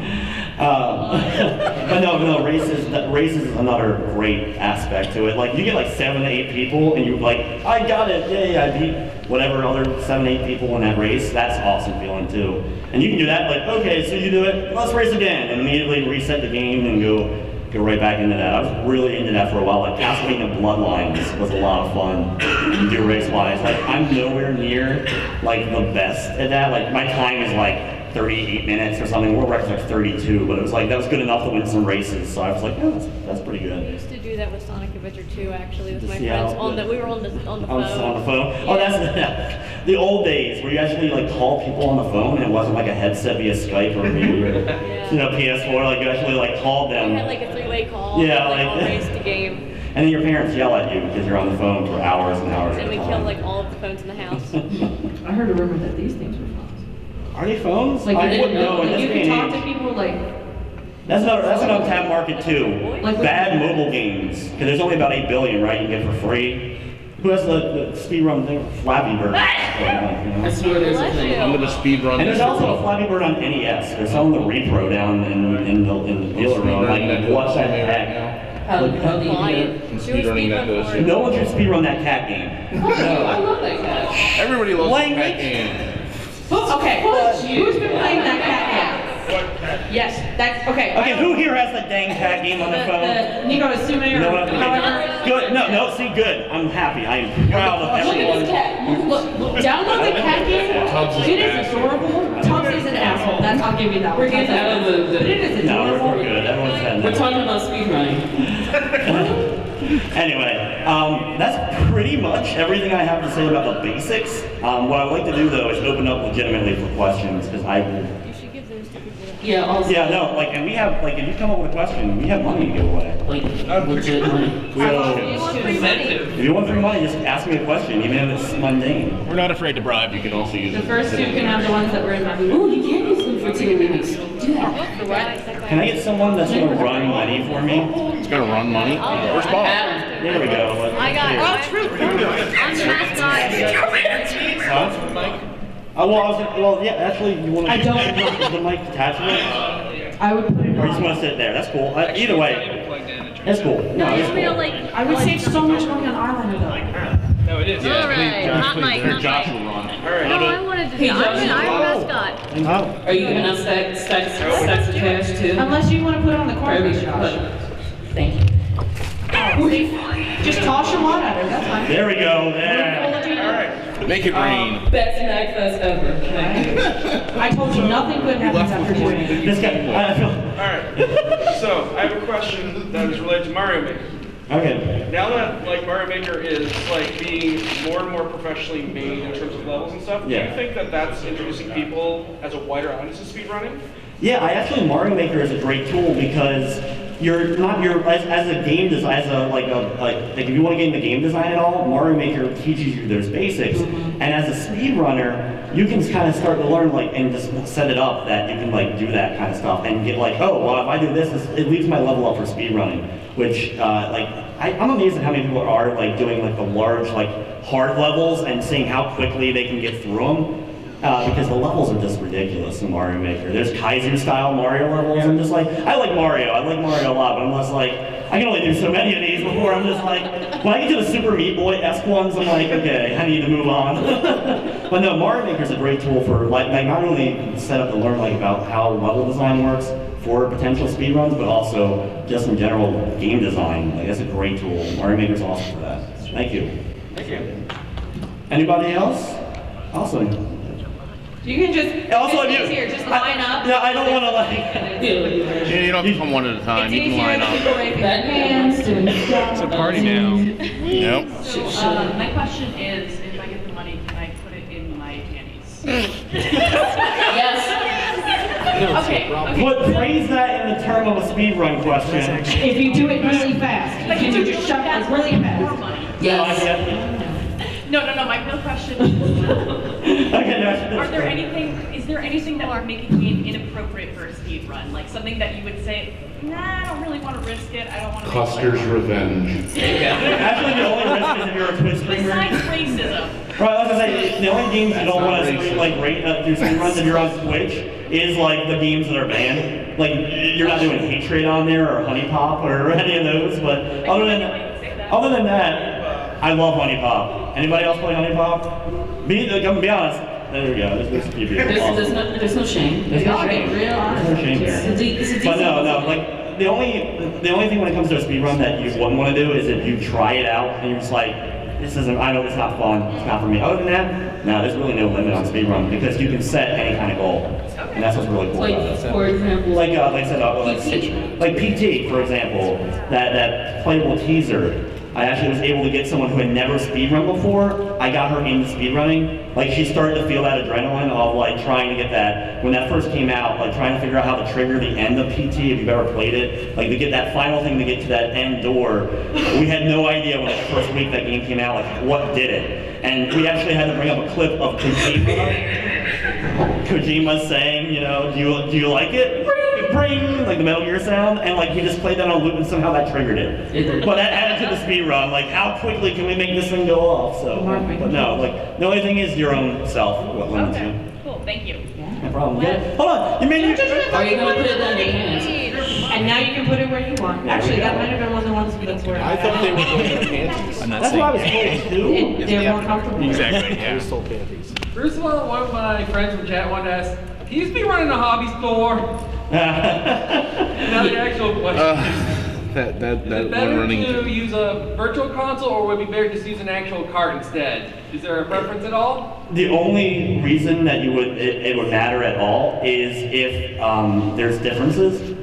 Speaker 1: But no, races is another great aspect to it. Like you get like 7 to 8 people, and you're like, I got it, yay! I beat whatever other 7 8 people in that race. That's awesome feeling too. And you can do that. Like, okay, so you do it. Let's race again, and immediately reset the game and go right back into that. I was really into that for a while. Like Castlevania Bloodlines was a lot of fun to do race-wise. Like I'm nowhere near like the best at that. Like my time is like 38 minutes or something. World record's like 32, but it was like that was good enough to win some races. So I was like, oh, that's pretty
Speaker 5: We
Speaker 1: good.
Speaker 5: used to do that with Sonic Adventure 2 actually with my
Speaker 1: Yeah,
Speaker 5: friends. We were on the phone.
Speaker 1: On the phone.
Speaker 5: Yeah.
Speaker 1: Oh, that's the old days where you actually like call people on the phone and it wasn't like a headset via Skype or via PS4. Like you actually like called them.
Speaker 5: We had like a 3-way call.
Speaker 1: Yeah,
Speaker 5: like
Speaker 1: like-
Speaker 5: all raced the game.
Speaker 1: And then your parents yell at you because you're on the phone for hours and hours.
Speaker 5: And
Speaker 1: at
Speaker 5: we
Speaker 1: a
Speaker 5: killed
Speaker 1: time.
Speaker 5: like all of the phones in the house.
Speaker 2: I heard a rumor that these things were phones.
Speaker 1: Are they phones?
Speaker 2: Like
Speaker 1: I
Speaker 2: you
Speaker 1: wouldn't
Speaker 2: didn't
Speaker 1: know in
Speaker 2: like,
Speaker 1: this
Speaker 2: you
Speaker 1: day
Speaker 2: can
Speaker 1: and
Speaker 2: talk to
Speaker 1: age.
Speaker 2: people like.
Speaker 1: That's an untapped market too.
Speaker 2: Like
Speaker 1: Bad mobile games. Because there's only about 8 billion, right? You can get for free. Who has the speedrun thing? Flappy Bird.
Speaker 4: I swear there's a
Speaker 5: Bless
Speaker 4: thing.
Speaker 5: you.
Speaker 3: I'm gonna speed run
Speaker 1: And
Speaker 3: this.
Speaker 1: there's also a Flappy Bird on NES. They're selling the repro down in the dealer room. Like, what the heck?
Speaker 4: How do you do that?
Speaker 5: Quiet.
Speaker 3: I'm
Speaker 5: Do a
Speaker 3: speedrunning that
Speaker 5: speedrun
Speaker 3: this.
Speaker 5: for it.
Speaker 1: No one should speedrun that cat game.
Speaker 4: I love that cat.
Speaker 3: Everybody loves the
Speaker 1: Language.
Speaker 3: cat game.
Speaker 2: Okay, who's been playing that cat game? Yes, that's okay.
Speaker 1: Okay, who here has the dang cat game on the phone?
Speaker 2: Nico is assuming
Speaker 1: You know what?
Speaker 2: however.
Speaker 1: Good. No, see, good. I'm happy. I am proud of
Speaker 2: Look at
Speaker 1: everyone.
Speaker 2: this cat. Look, download the cat game.
Speaker 3: Tubbs is
Speaker 2: It
Speaker 3: an
Speaker 2: is
Speaker 3: asshole.
Speaker 2: adorable. Tubbs is an asshole. That's I'll give you that.
Speaker 4: We're getting out of
Speaker 2: But it
Speaker 4: the.
Speaker 2: is
Speaker 1: No,
Speaker 2: adorable.
Speaker 1: we're good. Everyone's had
Speaker 4: We're
Speaker 1: that.
Speaker 4: talking about speedrunning.
Speaker 1: Anyway, that's pretty much everything I have to say about the basics. What I would like to do though is open up legitimately for questions because I will.
Speaker 5: You should give those to
Speaker 4: Yeah, also,
Speaker 1: Yeah, no, like, and we have, like, if you come up with a question, we have money to give away.
Speaker 4: like, legit money.
Speaker 5: You want free money?
Speaker 1: If you want free money, just ask me a question, even if it's mundane.
Speaker 3: We're not afraid to bribe. You can also use
Speaker 2: The
Speaker 3: it.
Speaker 2: first two can have the ones that were in my
Speaker 4: Ooh, you can use them for 2 weeks. Do that.
Speaker 5: For what?
Speaker 1: Can I get someone that's gonna run money for me?
Speaker 3: It's gonna run money. Where's Paul?
Speaker 1: There we go.
Speaker 5: I got it. Oh, true. I'm the mascot.
Speaker 1: Huh? Oh, well, I was gonna, well, yeah, actually, you wanna...
Speaker 2: I don't-
Speaker 1: Is the mic detachable?
Speaker 2: I would put it
Speaker 1: Or you just
Speaker 2: on.
Speaker 1: wanna sit there? That's cool. Either way, that's cool.
Speaker 5: No,
Speaker 1: it's
Speaker 5: it's real
Speaker 1: cool.
Speaker 5: like.
Speaker 2: I would save so much money on eyeliner though.
Speaker 6: No, it is.
Speaker 5: All right, hot mic,
Speaker 3: Or
Speaker 5: hot
Speaker 3: Josh
Speaker 5: mic.
Speaker 3: will run.
Speaker 5: No, I wanted to. I'm mascot.
Speaker 1: Oh.
Speaker 4: Are you giving us stacks of cash too?
Speaker 2: Unless you want to put it on the
Speaker 4: Or
Speaker 2: card,
Speaker 4: we
Speaker 2: Josh.
Speaker 4: should put- Thank you.
Speaker 2: Just toss your wad at her, that's fine.
Speaker 1: There we go, there.
Speaker 3: Make it rain.
Speaker 4: Best Magfest ever.
Speaker 2: I told you nothing good happens after doing it.
Speaker 1: This guy, I feel...
Speaker 6: Alright, so I have a question that is related to Mario Maker.
Speaker 1: Okay.
Speaker 6: Now that like Mario Maker is like being more and more professionally made in terms of levels and stuff, do
Speaker 1: Yeah.
Speaker 6: you think that that's introducing people as a wider audience to speedrunning?
Speaker 1: Yeah, actually Mario Maker is a great tool because you're not as a game design like if you want to get into game design at all, Mario Maker teaches you those basics, and as a speedrunner, you can kind of start to learn like and just set it up that you can like do that kind of stuff and get like, oh well, if I do this, it leaves my level up for speedrunning, which I'm amazed at how many people are like doing like the large like hard levels and seeing how quickly they can get through them. Because the levels are just ridiculous in Mario Maker. There's Kaiser style Mario levels. I'm just like, I like Mario a lot, but I'm just like, I can only do so many of these before I'm just like, when I get to the Super Meat Boy-esque ones, I'm like, okay, I need to move on. But no, Mario Maker's a great tool for like not only set up to learn like about how level design works for potential speedruns, but also just in general game design. Like that's a great tool. Mario Maker's awesome for that. Thank you.
Speaker 6: Thank you.
Speaker 1: Anybody else? Awesome.
Speaker 2: You can just,
Speaker 1: Also,
Speaker 2: it's
Speaker 1: if you-
Speaker 2: easier, just line up.
Speaker 1: Yeah, I don't want to like.
Speaker 3: Yeah, you don't have to come one at a time.
Speaker 2: It's
Speaker 3: You can
Speaker 2: easier
Speaker 3: line
Speaker 2: to
Speaker 3: up.
Speaker 2: keep away from your hands, doing stuff.
Speaker 7: It's a party now.
Speaker 3: Yep.
Speaker 8: So, my question is, if I get the money, can I put it in my panties?
Speaker 4: Yes.
Speaker 8: Okay.
Speaker 1: But phrase that in the term of a speedrun question.
Speaker 2: If you do it really fast,
Speaker 8: Like,
Speaker 2: can you
Speaker 8: do
Speaker 2: just
Speaker 8: it
Speaker 2: shove
Speaker 8: fast
Speaker 2: it really
Speaker 8: more
Speaker 2: fast?
Speaker 8: money.
Speaker 4: Yes.
Speaker 8: No, my real question is,
Speaker 1: Okay, no,
Speaker 8: is there anything that would make a game inappropriate for a speed run? Like something that you would say, nah, I don't really want to risk it, I don't want to
Speaker 9: Custer's revenge.
Speaker 1: Actually, the only risk is if you're a Twitch streamer.
Speaker 8: Besides racism.
Speaker 1: Right, I was gonna say, the only games you don't want to do speedruns if you're on Twitch is like the games that are banned. Like, you're not doing Hate Trade on there or Honey Pop or any of those, but other than that, I love Honey Pop. Anybody else play Honey Pop? Be honest. There we go. This keep you.
Speaker 4: There's no shame.
Speaker 1: There's no
Speaker 2: Y'all
Speaker 1: shame.
Speaker 2: get real honest.
Speaker 1: There's no shame
Speaker 4: It's a
Speaker 1: here.
Speaker 4: decent.
Speaker 1: But no, like the only thing when it comes to a speedrun that you wouldn't want to do is if you try it out and you're just like, this isn't, I know it's not fun, it's not for me. Other than that, no, there's really no limit on speedrun because you can set any kind of goal, and that's what's really cool about
Speaker 4: Like,
Speaker 1: it.
Speaker 4: for example,
Speaker 1: Like I said, like PT, for example, that playable teaser. I actually was able to get someone who had never speedrun before. I got her into speedrunning. Like she started to feel that adrenaline of like trying to get that, when that first came out, like trying to figure out how to trigger the end of PT if you've ever played it. Like to get that final thing to get to that end door. We had no idea when the first week that game came out, like what did it. And we actually had to bring up a clip of Kojima saying, you know, do you like it? Bring, like the Metal Gear sound, and like he just played that on loop and somehow that triggered it. But that added to the speed run, like how quickly can we make this thing go off? So, but no, like the only thing is your own self, what limits you.
Speaker 8: Okay, cool, thank you.
Speaker 1: No problem. Good. Hold on, you made me.
Speaker 4: are you gonna put it down your pants?
Speaker 2: And now you can put it where you want. Actually, that might have been one of the ones that's where
Speaker 7: I thought they were going to panties. I'm not
Speaker 1: That's what I was told too.
Speaker 2: they're more comfortable.
Speaker 7: Exactly,
Speaker 9: I
Speaker 7: yeah.
Speaker 9: was told panties.
Speaker 10: First of all, one of my friends from chat wanted to ask, can you be running a hobby store? Now the actual question.
Speaker 3: That
Speaker 10: Is it
Speaker 3: one
Speaker 10: better
Speaker 3: running.
Speaker 10: to use a virtual console or would it be better to use an actual cart instead? Is there a preference at all?
Speaker 1: The only reason that it would matter at all is if there's differences.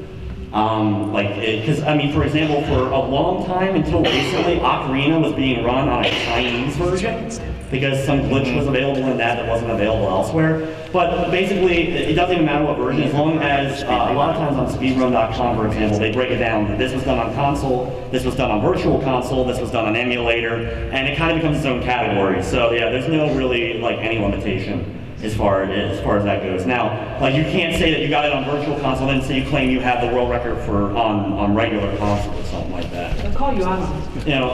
Speaker 1: Because I mean, for example, for a long time until recently, Ocarina was being run on a Chinese version because some glitch was available in that wasn't available elsewhere. But basically, it doesn't even matter what version, as long as a lot of times on speedrun.com, for example, they break it down that this was done on console, this was done on virtual console, this was done on emulator, and it kind of becomes its own category. So yeah, there's no really like any limitation as far as that goes. Now, like you can't say that you got it on virtual console and then say you claim you have the world record for on regular console or something like that.
Speaker 2: They'll call you out on it.
Speaker 1: You know,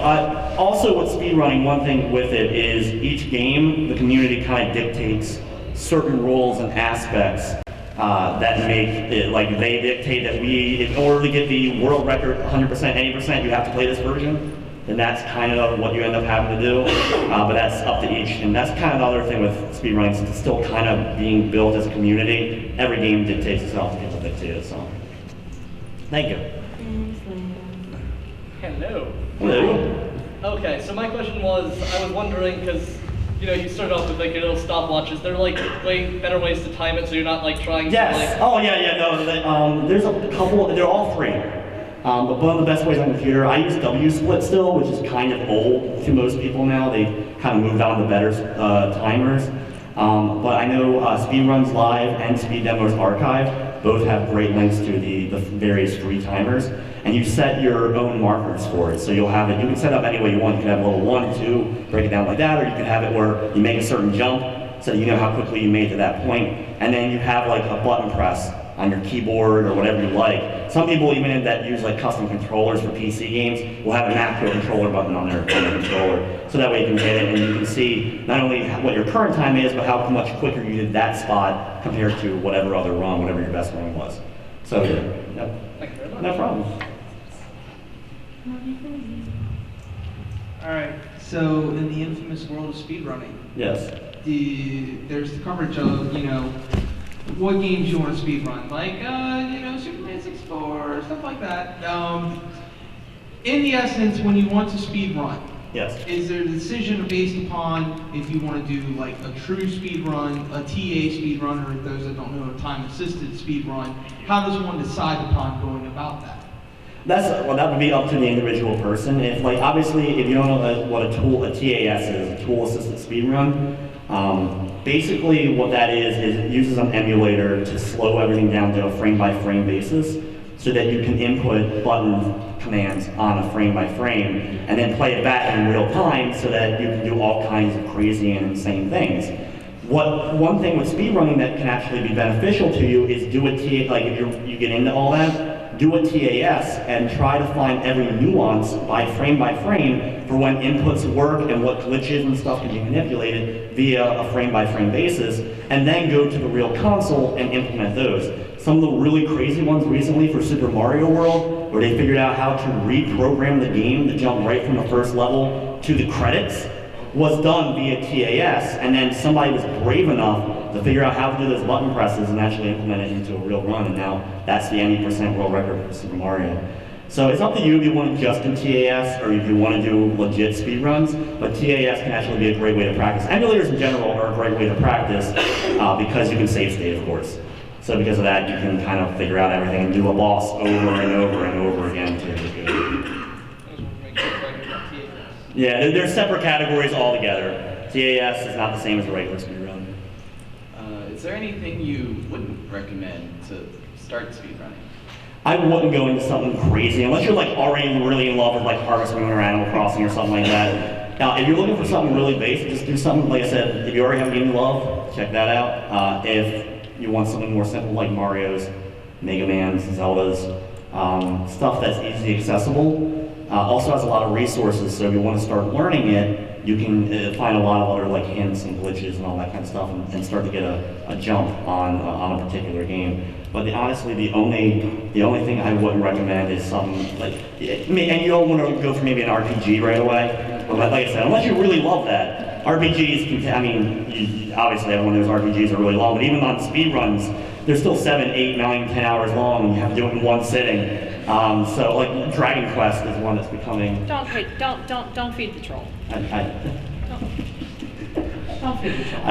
Speaker 1: also with speedrunning, one thing with it is each game, the community kind of dictates certain rules and aspects that make it, like they dictate that in order to get the world record 100%, 80%, you have to play this version. And that's kind of what you end up having to do, but that's up to each. And that's kind of the other thing with speedrunning, since it's still kind of being built as a community. Every game dictates itself, people dictate it, so. Thank you.
Speaker 9: Hello.
Speaker 1: Hello.
Speaker 9: Okay, so my question was, I was wondering, because you started off with like your little stopwatch. Is there like better ways to time it so you're not like trying
Speaker 1: Yes.
Speaker 9: to like...
Speaker 1: Oh yeah, no. There's a couple. They're all free. But one of the best ways on the computer, I use W-split still, which is kind of old to most people now. They kind of moved on to better timers. But I know Speedruns Live and Speed Demos Archive both have great links to the various free timers. And you set your own markers for it. So you'll have it, you can set up any way you want. You can have level 1, 2, break it down like that, or you can have it where you make a certain jump so that you know how quickly you made to that point. And then you have like a button press on your keyboard or whatever you like. Some people even that use like custom controllers for PC games will have a macro controller button on their controller. So that way you can hit it and you can see not only what your current time is, but how much quicker you did that spot compared to whatever other run, whatever your best run was. So yeah, no problem.
Speaker 10: Alright, so in the infamous world of speedrunning,
Speaker 1: Yes.
Speaker 10: there's the coverage of, what games you want to speedrun, like, Superman 64, stuff like that. In the essence, when you want to speedrun,
Speaker 1: Yes.
Speaker 10: is there a decision based upon if you want to do like a true speedrun, a TA speedrun, or those that don't know, a time-assisted speedrun? How does one decide upon going about that?
Speaker 1: That would be up to the individual person. If obviously, if you don't know what a TAS is, a tool-assisted speedrun, basically what that is it uses an emulator to slow everything down to a frame-by-frame basis, so that you can input button commands on a frame-by-frame, and then play it back in real time, so that you can do all kinds of crazy and insane things. One thing with speedrunning that can actually be beneficial to you is do a TA, like if you get into all that, do a TAS and try to find every nuance by frame for when inputs work and what glitches and stuff can be manipulated via a frame-by-frame basis, and then go to the real console and implement those. Some of the really crazy ones recently for Super Mario World, where they figured out how to reprogram the game to jump right from the first level to the credits, was done via TAS, and then somebody was brave enough to figure out how to do those button presses and actually implement it into a real run, and now that's the 80% world record for Super Mario. So it's up to you if you want to just do TAS or if you want to do legit speedruns, but TAS can actually be a great way to practice. Emulators in general are a great way to practice because you can save state, of course. So because of that, you can kind of figure out everything and do a boss over and over and over again to get good. Yeah, they're separate categories altogether. TAS is not the same as a regular speedrun.
Speaker 11: Is there anything you wouldn't recommend to start speedrunning?
Speaker 1: I wouldn't go into something crazy unless you're already really in love with Harvest Moon or Animal Crossing or something like that. Now, if you're looking for something really basic, just do something, like I said, if you already have a game you love, check that out. If you want something more simple like Mario's, Mega Man's, Zelda's, stuff that's easily accessible, also has a lot of resources, so if you want to start learning it, you can find a lot of other hints and glitches and all that kind of stuff and start to get a jump on a particular game. But honestly, the only thing I wouldn't recommend is something and you don't want to go for maybe an RPG right away. But like I said, unless you really love that, RPGs, obviously everyone knows RPGs are really long, but even on speedruns, they're still 7, 8, 9, 10 hours long, and you have to do it in one sitting. So Dragon Quest is one that's becoming...
Speaker 5: Don't feed the troll.
Speaker 2: Don't feed the troll.
Speaker 1: I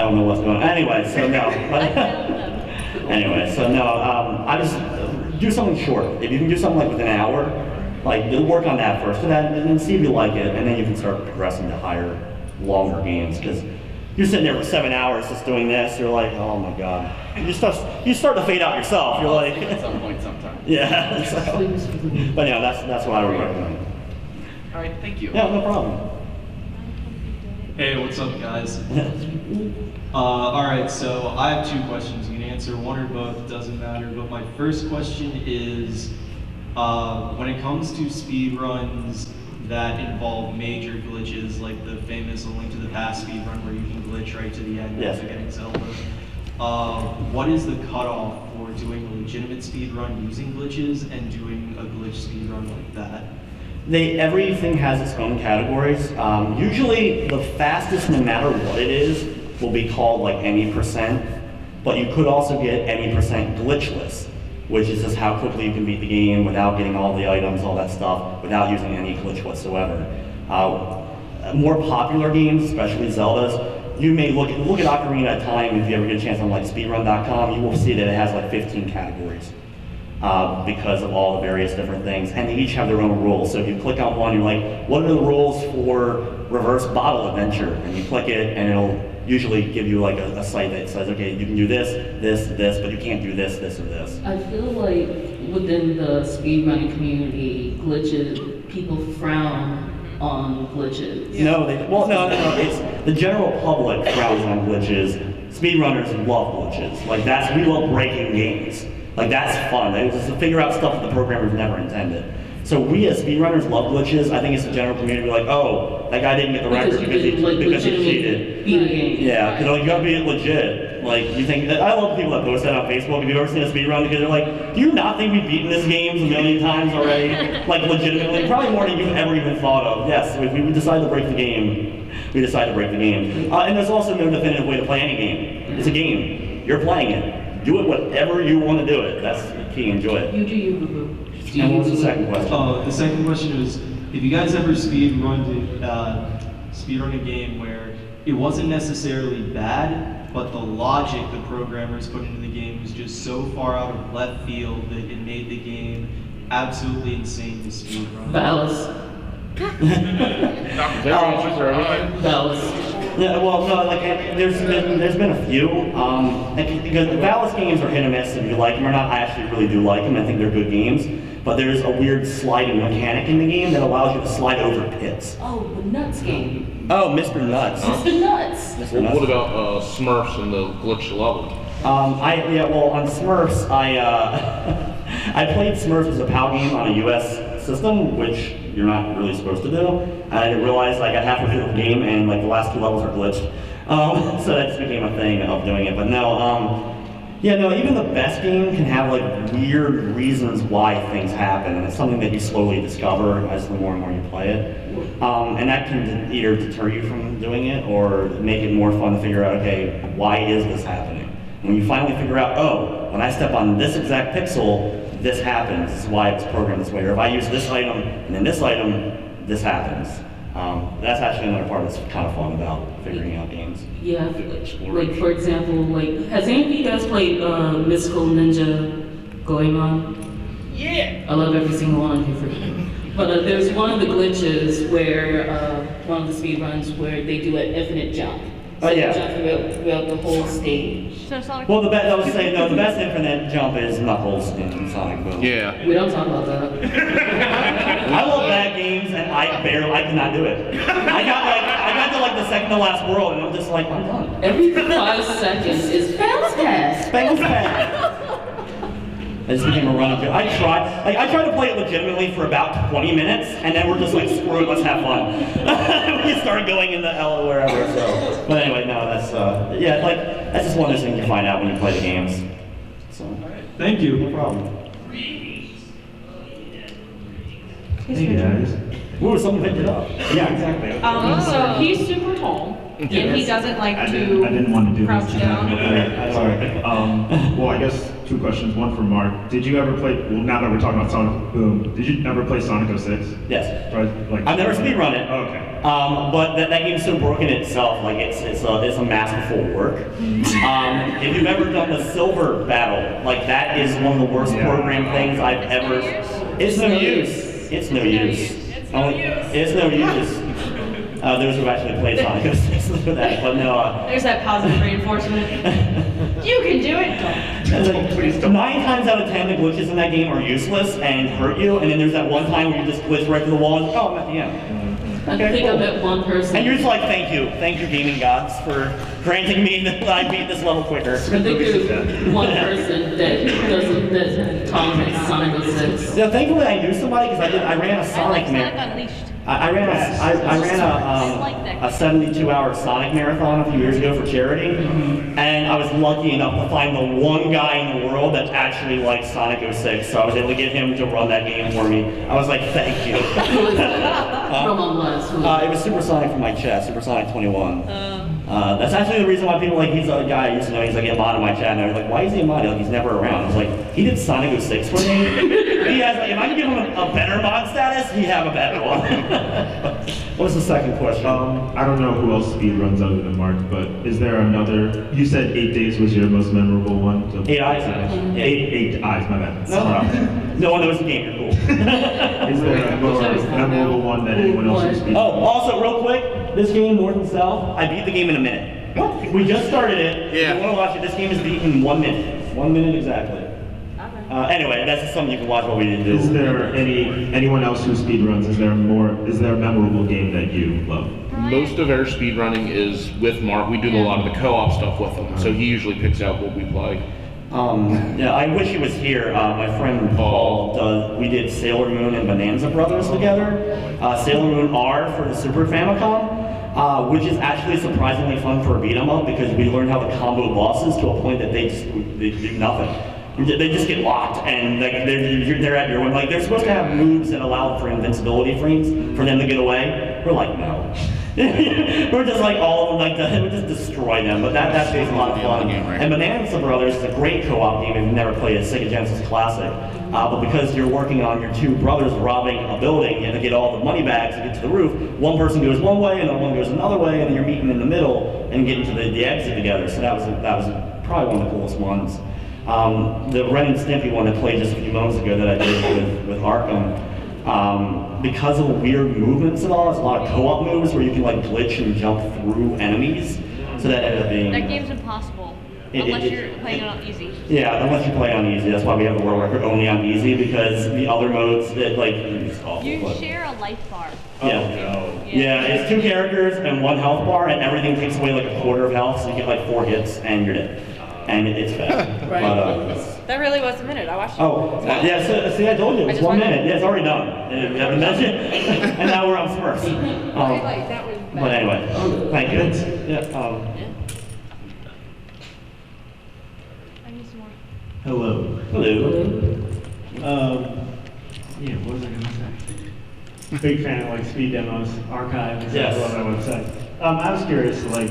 Speaker 1: don't know what's going on. Anyway, so no.
Speaker 5: I found them.
Speaker 1: Anyway, so no, do something short. If you can do something like within an hour, like you'll work on that first, and then see if you like it, and then you can start progressing to higher, longer games. Because you're sitting there for 7 hours just doing this, you're like, oh my god. You start to fade out yourself. You're like,
Speaker 11: At some point, sometime.
Speaker 1: yeah. So, but yeah, that's what I would recommend.
Speaker 11: All right, thank you.
Speaker 1: Yeah, no problem.
Speaker 12: Hey, what's up, guys? All right, so I have 2 questions. You can answer one or both, doesn't matter. But my first question is, when it comes to speedruns that involve major glitches, like the famous A Link to the Past speedrun where you can glitch right to the end after getting Zelda, what is the cutoff for doing a legitimate speedrun using glitches and doing a glitch speedrun like that?
Speaker 1: Everything has its own categories. Usually the fastest, no matter what it is, will be called like any %, but you could also get any % glitchless, which is just how quickly you can beat the game without getting all the items, all that stuff, without using any glitch whatsoever. More popular games, especially Zeldas, you may look at Ocarina of Time. If you ever get a chance on like speedrun.com, you will see that it has like 15 categories. Because of all the various different things, and they each have their own rules. So if you click on one, you're like, what are the rules for reverse bottle adventure? And you click it, and it'll usually give you like a site that says, okay, you can do this, this, this, but you can't do this, this, or this.
Speaker 4: I feel like within the speedrunning community, glitches, people frown on glitches.
Speaker 1: No, no. It's the general public frowns on glitches. Speedrunners love glitches. Like we love breaking games. Like that's fun. It's just to figure out stuff that the programmers never intended. So we as speedrunners love glitches. I think it's the general community like, oh, that guy didn't get the record because he cheated. Yeah, because you gotta be legit. Like you think, I love people that post that on Facebook. Have you ever seen a speedrun? Because they're like, do you not think we've beaten this game a million times already? Like legitimately, probably more than you've ever even thought of. Yes, if we decide to break the game, we decide to break the game. And there's also no definitive way to play any game. It's a game. You're playing it. Do it whatever you want to do it. That's the key. Enjoy it.
Speaker 4: You do you, boo-boo.
Speaker 1: And what was the second question?
Speaker 12: The second question was, if you guys ever speedrun a game where it wasn't necessarily bad, but the logic the programmers put into the game was just so far out of left field that it made the game absolutely insane to speedrun.
Speaker 4: Valis.
Speaker 1: Yeah, well, no, like there's been a few. Because the Valis games are hit or miss if you like them or not. I actually really do like them. I think they're good games. But there's a weird sliding mechanic in the game that allows you to slide over pits.
Speaker 4: Oh, the Nuts game.
Speaker 1: Oh, Mr. Nuts.
Speaker 4: Mr. Nuts.
Speaker 3: Well, what about Smurfs and the glitch level?
Speaker 1: On Smurfs, I played Smurfs as a PAL game on a US system, which you're not really supposed to do. And I didn't realize I got halfway through the game and like the last 2 levels are glitched. So that just became a thing of doing it. But no, even the best game can have like weird reasons why things happen, and it's something that you slowly discover as the more and more you play it. And that can either deter you from doing it or make it more fun to figure out, okay, why is this happening? When you finally figure out, oh, when I step on this exact pixel, this happens. This is why it's programmed this way. Or if I use this item and then this item, this happens. That's actually another part that's kind of fun about figuring out games.
Speaker 4: Yeah, like for example, like has any of you guys played Mystical Ninja Goemon?
Speaker 6: Yeah!
Speaker 4: I love every single one of you. But there's one of the glitches where, one of the speedruns where they do an infinite jump. So
Speaker 1: yeah.
Speaker 4: Jump throughout the whole stage.
Speaker 5: So Sonic
Speaker 1: Well, the best infinite jump is Knuckles in Sonic Boom.
Speaker 3: Yeah.
Speaker 4: We don't talk about that.
Speaker 1: I love bad games, and I could not do it. I got to like the second to last world, and I'm just like, I'm done.
Speaker 4: Every 5 seconds is bounce pass.
Speaker 1: Bounce pass. It just became a run-up. I tried to play it legitimately for about 20 minutes, and then we're just like, screw it, let's have fun. We started going into hell or wherever. So, but anyway, no, that's that's just one of those things you find out when you play the games. So,
Speaker 12: Thank you.
Speaker 1: no problem.
Speaker 10: Hey guys.
Speaker 1: Ooh, someone picked it up. Yeah, exactly.
Speaker 2: So he's super tall, and he doesn't like
Speaker 13: I
Speaker 2: to
Speaker 13: didn't want to do
Speaker 2: crouch
Speaker 13: this.
Speaker 2: down.
Speaker 13: Sorry. Well, I guess two questions. One for Mark. Did you ever play? Well, now that we're talking about Sonic Boom, did you ever play Sonic 06?
Speaker 1: Yes.
Speaker 13: Like,
Speaker 1: I've never speedrun it.
Speaker 13: Oh, okay.
Speaker 1: But that game's so broken itself, like it's a masterful work. If you've ever done the silver battle, like that is one of the worst program things I've ever. It's no use. It's no use. It's no use. Those who actually played Sonic 06 know that, but no.
Speaker 2: There's that positive reinforcement. You can do it.
Speaker 1: 9 times out of 10, the glitches in that game are useless and hurt you, and then there's that one time where you just glitch right through the wall and oh, I'm at the end.
Speaker 4: I think I met one person.
Speaker 1: And you're just like, thank you, gaming gods, for granting me that I beat this level quicker.
Speaker 4: I think there's one person that tolerates Sonic 06.
Speaker 1: Yeah, thankfully I knew somebody because I ran a Sonic marathon. I ran a 72-hour Sonic marathon a few years ago for charity, and I was lucky enough to find the one guy in the world that actually liked Sonic 06, so I was able to get him to run that game for me. I was like, thank you. It was Supersonic for my chat, Supersonic 21. That's actually the reason why people like, he's a guy I used to know, he's like a mod in my chat, and I was like, why is he a mod? Like, he's never around. I was like, he did Sonic 06 for me. He has, like, if I can give him a better mod status, he'd have a better one. What's the second question?
Speaker 13: I don't know who else speedruns other than Mark, but is there another? You said 8 Days was your most memorable one. So
Speaker 1: 8 Eyes.
Speaker 13: 8 Eyes, my bad.
Speaker 1: No one knows the game, you're cool.
Speaker 13: Is there a more memorable one that anyone else has speedrun?
Speaker 1: Oh, also, real quick, this game, North and South, I beat the game in a minute. What? We just started it. Yeah. If you want to watch it, this game is beaten in 1 minute. 1 minute exactly. Anyway, that's just something you can watch while we didn't do.
Speaker 13: Is there anyone else who speedruns? Is there a memorable game that you love?
Speaker 3: Most of our speedrunning is with Mark. We do a lot of the co-op stuff with him, so he usually picks out what we play.
Speaker 1: Yeah, I wish he was here. My friend Paul we did Sailor Moon and Bonanza Brothers together. Sailor Moon R for the Super Famicom, which is actually surprisingly fun for a beat 'em up because we learned how to combo bosses to a point that they do nothing. They just get locked, and like they're at your whim. Like they're supposed to have moves that allow for invincibility frames for them to get away. We're like, no. We're just like all of them, like we just destroy them. But that's a lot of fun. And Bonanza Brothers is a great co-op game if you've never played a Sega Genesis classic. But because you're working on your two brothers robbing a building and to get all the money bags to get to the roof, one person goes one way and the one goes another way, and then you're meeting in the middle and getting to the exit together. So that was probably one of the coolest ones. The Ren and Stimpy one that played just a few moments ago that I did with Arkham, because of the weird movements and all, there's a lot of co-op moves where you can like glitch and jump through enemies, so that ended up being...
Speaker 5: That game's impossible, unless you're playing it on easy.
Speaker 1: Yeah, unless you play on easy. That's why we have the world record only on easy, because the other modes, it's awful.
Speaker 5: You share a life bar.
Speaker 1: Yeah. Yeah, it's 2 characters and 1 health bar, and everything takes away like a quarter of health, so you get like 4 hits and you're dead. And it's bad.
Speaker 5: Right.
Speaker 1: But,
Speaker 5: that really was a minute. I watched it.
Speaker 1: Oh, yeah, so, see, I told you, it's 1 minute. Yeah, it's already done. And now we're on Smurfs. But anyway, thank you. Yeah.
Speaker 5: I need some more.
Speaker 14: Hello.
Speaker 1: Hello.
Speaker 14: Yeah, what was I gonna say? Big fan of like speed demos, archives,
Speaker 1: yes.
Speaker 14: I love that website. I was curious, like,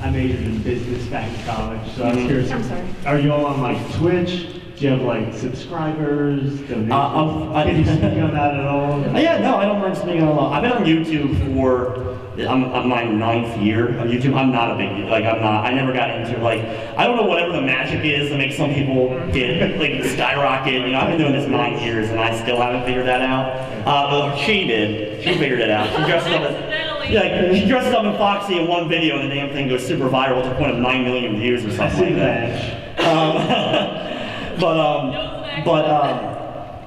Speaker 14: I majored in business back in college, so I was curious.
Speaker 5: I'm sorry.
Speaker 14: Are you all on like Twitch? Do you have like subscribers? Donations? Can you speak on that at all?
Speaker 1: Yeah, no, I don't mind speaking on a lot. I've been on YouTube for, I'm my 9th year on YouTube. I'm not a big, like I never got into like, I don't know whatever the magic is that makes some people get like skyrocket. You know, I've been doing this 9 years and I still haven't figured that out. But she did. She figured it out. She dressed up she dresses up in Foxy in one video and the damn thing goes super viral to the point of 9 million views or something like that.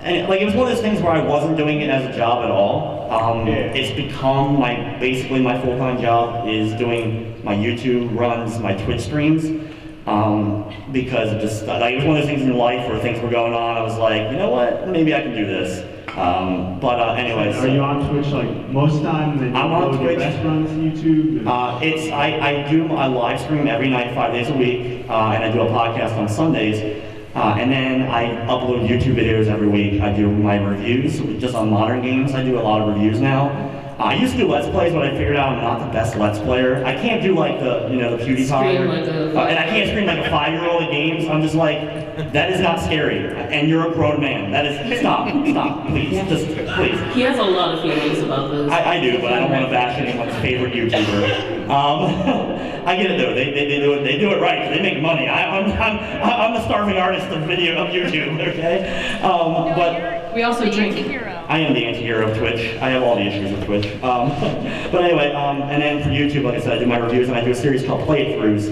Speaker 1: And like it was one of those things where I wasn't doing it as a job at all. It's become basically my full-time job is doing my YouTube runs, my Twitch streams. Because it just, like, it was one of those things in life where things were going on. I was like, you know what, maybe I can do this. Anyway.
Speaker 14: Are you on Twitch like most time? Then
Speaker 1: I'm on Twitch.
Speaker 14: Best runs YouTube.
Speaker 1: I live stream every night, 5 days a week, and I do a podcast on Sundays. And then I upload YouTube videos every week. I do my reviews, just on modern games. I do a lot of reviews now. I used to do Let's Plays, but I figured out I'm not the best Let's Player. I can't do like the PewDiePie, and I can't stream like a 5-year-old at games. I'm just like, that is not scary. And you're a grown man. That is, stop, please, just, please.
Speaker 4: He has a lot of feelings about this.
Speaker 1: I do, but I don't want to bash anyone's favorite YouTuber. I get it though. They do it right. They make money. I'm the starving artist of YouTube. Okay. But
Speaker 2: we also drink.
Speaker 1: I am the anti-hero of Twitch. I have all the issues with Twitch. But anyway, and then for YouTube, like I said, I do my reviews and I do a series called Playthroughs,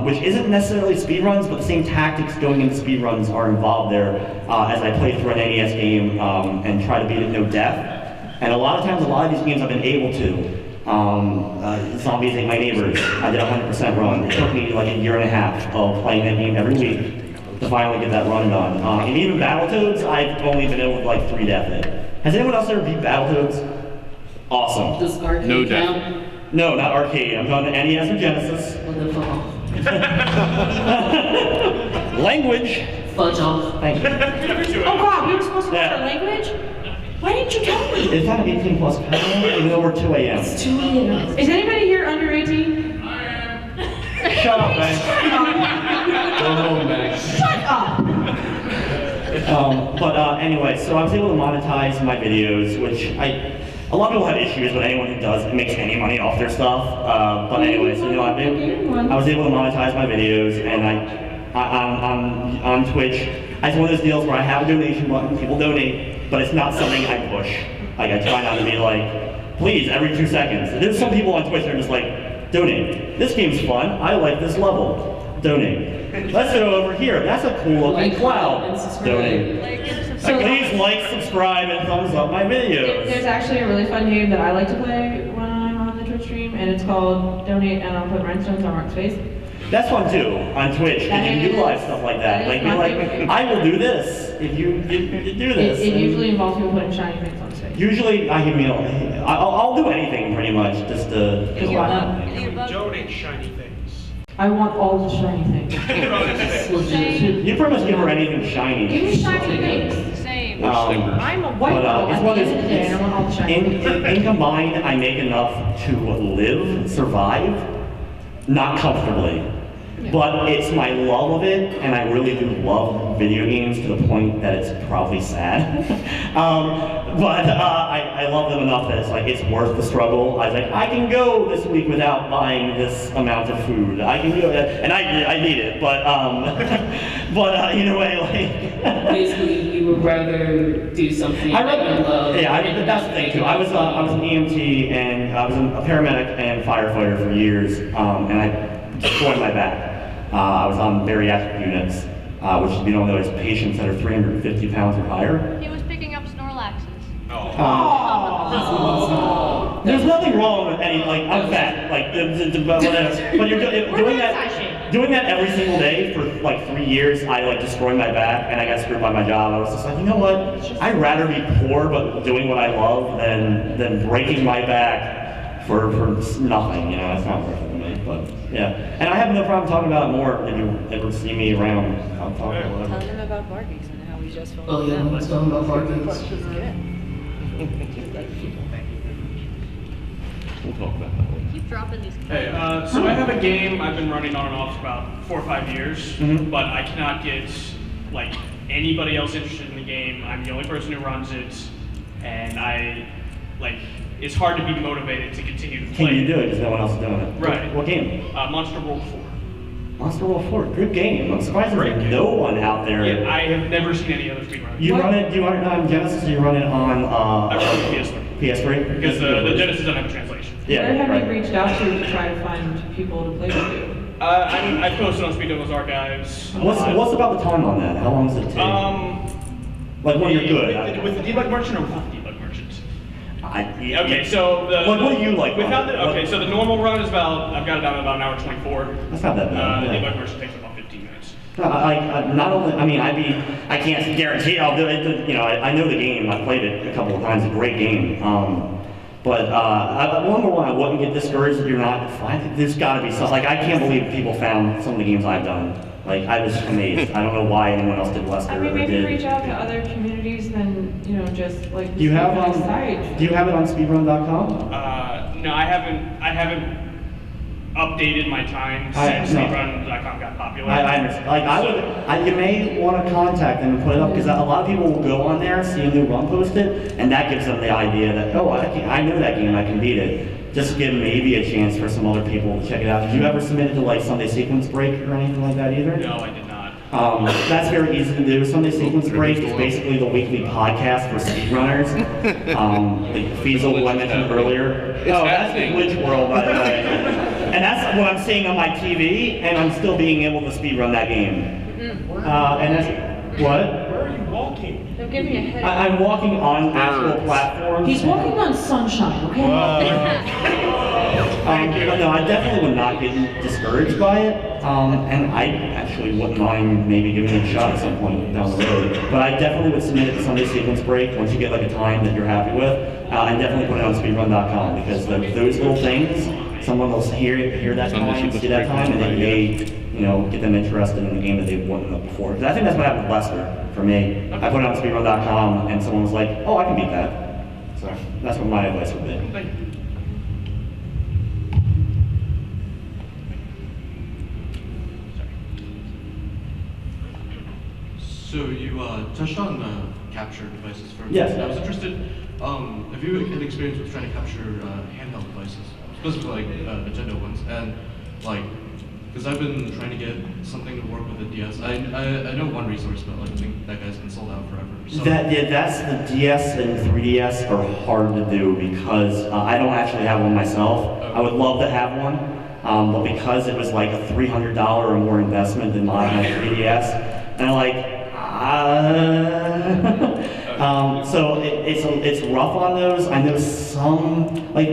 Speaker 1: which isn't necessarily speedruns, but the same tactics going into speedruns are involved there as I play through an NES game and try to beat it no death. And a lot of times, a lot of these games I've been able to. Zombies Ate My Neighbors, I did a 100% run. It took me like a year and a half of playing that game every week to finally get that run done. And even Battletoads, I've only been able to like 3 death it. Has anyone else ever beat Battletoads? Awesome.
Speaker 4: Does arcade
Speaker 3: No
Speaker 4: count?
Speaker 1: No, not arcade. I'm talking NES or Genesis.
Speaker 4: What the fuck?
Speaker 1: Language.
Speaker 4: Fudge off.
Speaker 1: Thank you.
Speaker 2: Oh God, we were supposed to learn language? Why didn't you tell me?
Speaker 1: Is that 18 plus panel, even though we're 2 a.m.?
Speaker 4: It's 2 a.m.
Speaker 2: Is anybody here under 18?
Speaker 1: Shut up, man.
Speaker 3: Go home, man.
Speaker 2: Shut up!
Speaker 1: Anyway, so I was able to monetize my videos, which a lot of people have issues with anyone who does makes any money off their stuff. But anyway, so you know, I was able to monetize my videos, and on Twitch, it's one of those deals where I have a donation button, people donate, but it's not something I push. Like, I try not to be like, please, every 2 seconds. There's some people on Twitch that are just like, donate. This game's fun. I like this level. Donate. Let's go over here. That's a cool looking cloud. Donate. Please like, subscribe, and thumbs up my videos.
Speaker 2: There's actually a really fun game that I like to play when I'm on the Twitch stream, and it's called Donate, and I'll put rhinestones on Mark's face.
Speaker 1: That's fun too, on Twitch, because you can do live stuff like that. Like, you're like, I will do this if you do this.
Speaker 2: It usually involves people putting shiny things on his face.
Speaker 1: Usually, I'll do anything pretty much just to
Speaker 6: Donate shiny things.
Speaker 2: I want all the shiny things.
Speaker 1: You pretty much give her anything shiny.
Speaker 2: Give me shiny things.
Speaker 5: Same.
Speaker 2: I'm a white girl.
Speaker 1: It's
Speaker 2: At
Speaker 1: one
Speaker 2: the
Speaker 1: of
Speaker 2: end of the day, I want all the shiny things.
Speaker 1: in combined, I make enough to live, survive, not comfortably. But it's my love of it, and I really do love video games to the point that it's probably sad. I love them enough that it's like, it's worth the struggle. I was like, I can go this week without buying this amount of food. I can do it, and I need it, but either way, like.
Speaker 4: Basically, you would rather do something that you love.
Speaker 1: Yeah, that's the thing too. I was an EMT, and I was a paramedic and firefighter for years, and I destroyed my back. I was on bariatric units, which if you don't know is patients that are 350 pounds or higher.
Speaker 5: He was picking up Snorlaxes.
Speaker 1: There's nothing wrong with any, like, I'm fat, like, whatever. But you're doing that every single day for like 3 years. I like destroyed my back, and I got screwed by my job. I was just like, you know what? I'd rather be poor but doing what I love than breaking my back for nothing. You know, it's not worth it to me. But yeah, and I have no problem talking about it more if you ever see me around. I'll talk about it.
Speaker 5: Tell them about bar geeks and how we just filmed
Speaker 4: Oh yeah, let's talk about bar geeks.
Speaker 3: We'll talk about that later.
Speaker 5: Keep dropping these.
Speaker 6: Hey, so I have a game I've been running on and off for about 4 or 5 years, but I cannot get like anybody else interested in the game. I'm the only person who runs it, and it's hard to be motivated to continue to play.
Speaker 1: Can you do it because no one else is doing it?
Speaker 6: Right.
Speaker 1: What game?
Speaker 6: Monster World 4.
Speaker 1: Monster World 4, good game. I'm surprised there's no one out there.
Speaker 6: Yeah, I have never seen any other speedrunners.
Speaker 1: Do you run it on Genesis or you run it on
Speaker 6: I run it on PS3.
Speaker 1: PS3?
Speaker 6: Because the Genesis doesn't have a translation.
Speaker 1: Yeah,
Speaker 2: Where have
Speaker 1: right.
Speaker 2: you reached out to try to find people to play with you?
Speaker 6: I posted on Speedrunning's archives.
Speaker 1: What's about the time on that? How long does it take? Like when you're good.
Speaker 6: With the debug merchant or without the debug merchant?
Speaker 1: Okay,
Speaker 6: so
Speaker 1: what do you like?
Speaker 6: Without so the normal run is I've got it down to about an hour 24.
Speaker 1: That's not that bad.
Speaker 6: The debug merchant takes about 15 minutes.
Speaker 1: I can't guarantee I'll do it. You know, I know the game. I played it a couple of times. It's a great game. But number one, I wouldn't get discouraged if you're not. There's got to be something. Like, I can't believe people found some of the games I've done. Like, I was amazed. I don't know why anyone else did Lester or
Speaker 2: maybe
Speaker 1: did.
Speaker 2: reach out to other communities than, just like.
Speaker 1: Do you have
Speaker 2: site.
Speaker 1: Do you have it on speedrun.com?
Speaker 6: No, I haven't updated my time since speedrun.com got popular.
Speaker 1: I understand. Like you may want to contact them and put it up because a lot of people will go on there, see a new run posted, and that gives them the idea that I know that game, I can beat it. Just give maybe a chance for some other people to check it out. Did you ever submit it to like Sunday Sequence Break or anything like that either?
Speaker 6: No, I did not.
Speaker 1: That's very easy to do. Sunday Sequence Break is basically the weekly podcast for speedrunners. Like Feasel, who I mentioned earlier. That's the Glitch World, by the way. And that's what I'm seeing on my TV, and I'm still being able to speedrun that game. And that's, what?
Speaker 6: Where are you walking?
Speaker 2: They're giving me a headache.
Speaker 1: I'm walking on actual platforms.
Speaker 2: He's walking on sunshine, okay?
Speaker 1: But no, I definitely would not get discouraged by it, and I actually wouldn't mind maybe giving it a shot at some point down the road. But I definitely would submit it to Sunday Sequence Break once you get like a time that you're happy with, and definitely put it on speedrun.com because those little things, someone will hear that time, see that time, and then get them interested in the game that they've won before. Because I think that's what happened with Lester for me. I put it on speedrun.com, and someone was like, "Oh, I can beat that." So that's what my advice would be.
Speaker 15: So you touched on capture devices first.
Speaker 1: Yes.
Speaker 15: I was interested, have you had experience with trying to capture handheld devices, specifically like Nintendo ones, and like, because I've been trying to get something to work with a DS. I know one resource, but like I think that guy's been sold out forever. So.
Speaker 1: That's the DS and 3DS are hard to do because I don't actually have one myself.
Speaker 15: Okay.
Speaker 1: I would love to have one, but because it was like a $300 or more investment than mine on 3DS, and I'm like. So it's rough on those. I know some, like,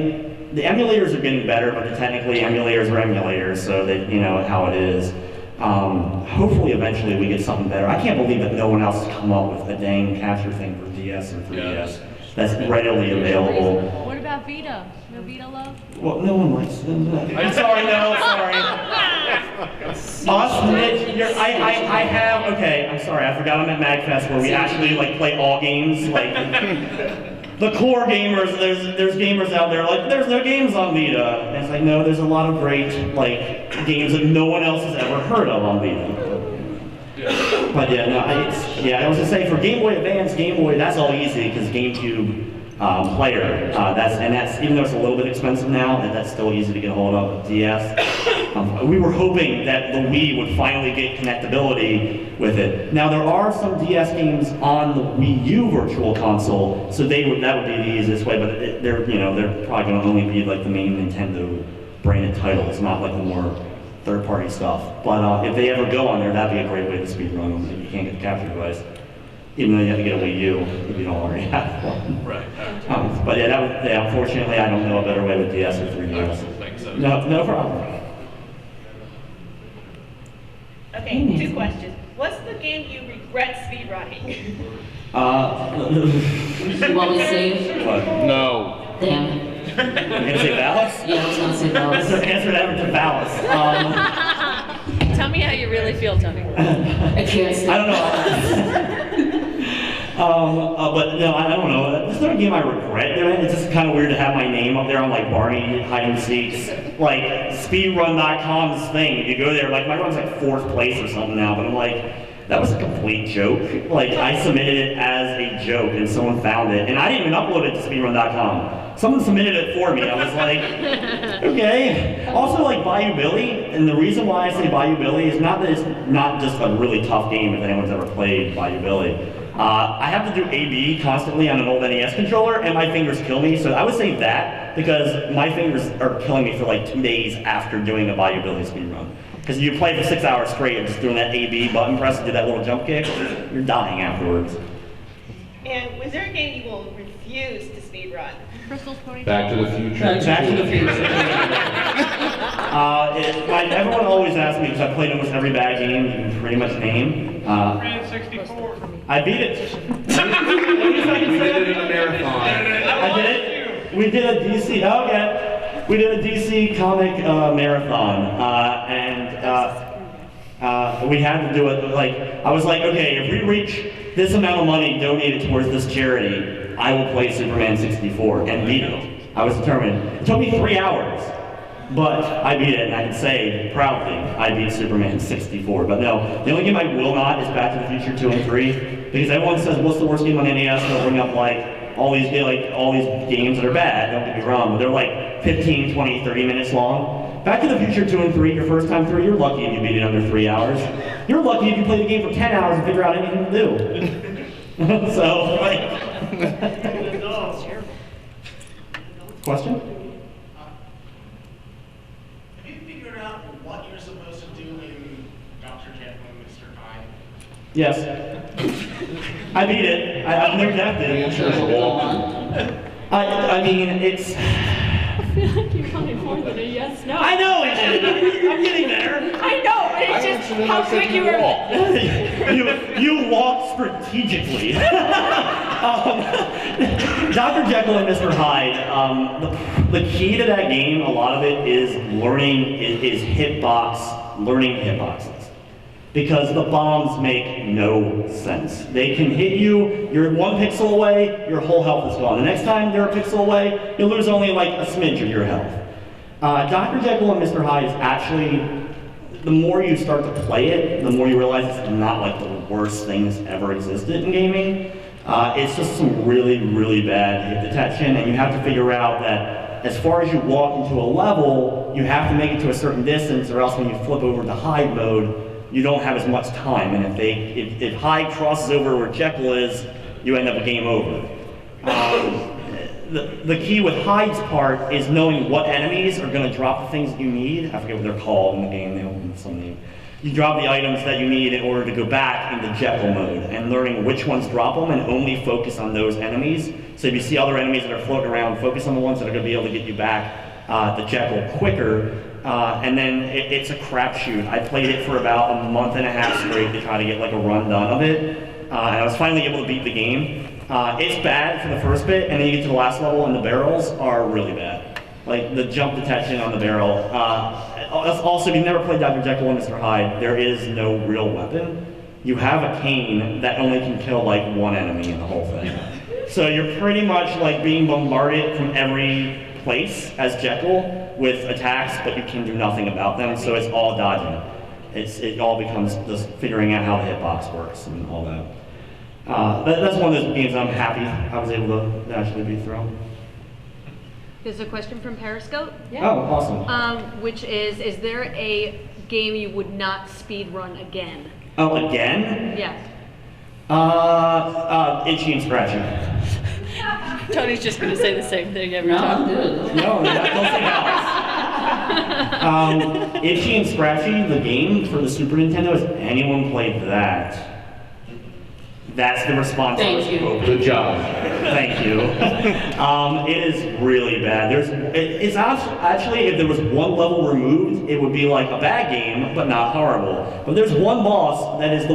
Speaker 1: the emulators are getting better, but technically emulators are emulators, so that you know how it is. Hopefully eventually we get something better. I can't believe that no one else has come up with a dang capture thing for DS or 3DS that's readily available.
Speaker 5: What about Vita? No Vita love?
Speaker 1: Well, no one likes them. I'm sorry, no, sorry. I have, okay, I'm sorry, I forgot I'm at Magfest where we actually like play all games, like the core gamers, there's gamers out there like, there's no games on Vita. And it's like, no, there's a lot of great, like, games that no one else has ever heard of on Vita. But yeah, no, I was gonna say for Game Boy Advance, Game Boy, that's all easy because GameCube player, that's even though it's a little bit expensive now, that's still easy to get a hold of with DS. We were hoping that the Wii would finally get connectability with it. Now there are some DS games on the Wii U Virtual Console, so that would be the easiest way. But they're probably going to only be like the main Nintendo branded titles, not like the more third-party stuff. But if they ever go on there, that'd be a great way to speedrun them if you can't get the capture device. Even though you have to get a Wii U if you don't already have one.
Speaker 15: Right.
Speaker 1: But yeah, unfortunately, I don't know a better way with DS or 3DS. No problem.
Speaker 8: Okay, 2 questions. What's the game you regret speedrunning?
Speaker 4: You want me to say it?
Speaker 1: What?
Speaker 3: No.
Speaker 4: Damn it.
Speaker 1: You're gonna say Valis?
Speaker 4: Yeah, I was gonna say Valis.
Speaker 1: Answer that to Valis.
Speaker 5: Tell me how you really feel, Tony.
Speaker 4: I can't say.
Speaker 1: I don't know. But no, I don't know. It's not a game I regret doing. It's just kind of weird to have my name up there on like Barney hide and seeks. Like speedrun.com's thing. You go there, like my run's like 4th place or something now, but I'm like, that was a complete joke. Like I submitted it as a joke and someone found it. And I didn't even upload it to speedrun.com. Someone submitted it for me. I was like, okay. Also like Bayou Billy, and the reason why I say Bayou Billy is not that it's not just a really tough game if anyone's ever played Bayou Billy. I have to do AB constantly on an old NES controller, and my fingers kill me. So I would say that because my fingers are killing me for like 2 days after doing a Bayou Billy speedrun. Because you play for 6 hours straight and just doing that AB button press and do that little jump kick, you're dying afterwards.
Speaker 8: And was there a game you will refuse to speedrun?
Speaker 5: Crystal's Pony.
Speaker 3: Back to the Future.
Speaker 1: Back to the Future. Everyone always asks me, because I played almost every bad game you can pretty much name.
Speaker 6: 64.
Speaker 1: I beat it.
Speaker 3: We did it in a marathon.
Speaker 1: I did it. We did a DC. Okay. We did a DC comic marathon, and we had to do it. Like I was like, okay, if we reach this amount of money donated towards this charity, I will play Superman 64 and beat it. I was determined. It took me 3 hours. But I beat it, and I can say proudly, I beat Superman 64. But no, the only game I will not is Back to the Future 2 and 3, because everyone says, what's the worst game on NES? And they'll bring up all these games that are bad, don't get me wrong, but they're like 15, 20, 30 minutes long. Back to the Future 2 and 3, your first time through, you're lucky if you beat it under 3 hours. You're lucky if you play the game for 10 hours and figure out anything to do. So, question?
Speaker 16: Have you figured out what you're supposed to do in Dr. Jekyll and Mr. Hyde?
Speaker 1: Yes. I beat it. I've never done it. I mean, it's...
Speaker 5: I feel like you wanted more than a yes, no.
Speaker 1: I know, I'm getting there.
Speaker 5: I know, but it's just how quick you were.
Speaker 1: You walk strategically. Dr. Jekyll and Mr. Hyde, the key to that game, a lot of it is learning hitboxes. Because the bombs make no sense. They can hit you, you're 1 pixel away, your whole health is gone. The next time you're a pixel away, you'll lose only like a smidge of your health. Dr. Jekyll and Mr. Hyde is actually, the more you start to play it, the more you realize it's not like the worst thing that's ever existed in gaming. It's just some really, really bad hit detection, and you have to figure out that as far as you walk into a level, you have to make it to a certain distance, or else when you flip over to hide mode, you don't have as much time, and if Hyde crosses over where Jekyll is, you end up a game over. The key with Hyde's part is knowing what enemies are going to drop the things that you need. I forget what they're called in the game, they open some name. You drop the items that you need in order to go back into Jekyll mode, and learning which ones drop them and only focus on those enemies. So if you see other enemies that are floating around, focus on the ones that are going to be able to get you back to Jekyll quicker. And then it's a crapshoot. I played it for about a month and a half straight to try to get like a run done of it. And I was finally able to beat the game. It's bad for the first bit, and then you get to the last level, and the barrels are really bad. Like the jump detection on the barrel. Also, if you've never played Dr. Jekyll and Mr. Hyde, there is no real weapon. You have a cane that only can kill like 1 enemy in the whole thing. So you're pretty much like being bombarded from every place as Jekyll with attacks, but you can do nothing about them, so it's all dodging. It all becomes just figuring out how the hitbox works and all that. That's one of those games I'm happy I was able to actually beat through.
Speaker 17: There's a question from Periscope.
Speaker 1: Yeah. Oh, awesome.
Speaker 17: Which is there a game you would not speed run again?
Speaker 1: Oh, again?
Speaker 17: Yes.
Speaker 1: Itchy and Scratchy.
Speaker 5: Tony's just going to say the same thing every time.
Speaker 1: No, don't say that. Itchy and Scratchy, the game for the Super Nintendo, has anyone played that? That's the response.
Speaker 4: Thank you.
Speaker 3: Good job.
Speaker 1: Thank you. It is really bad. It's actually, if there was one level removed, it would be like a bad game, but not horrible. But there's one boss that is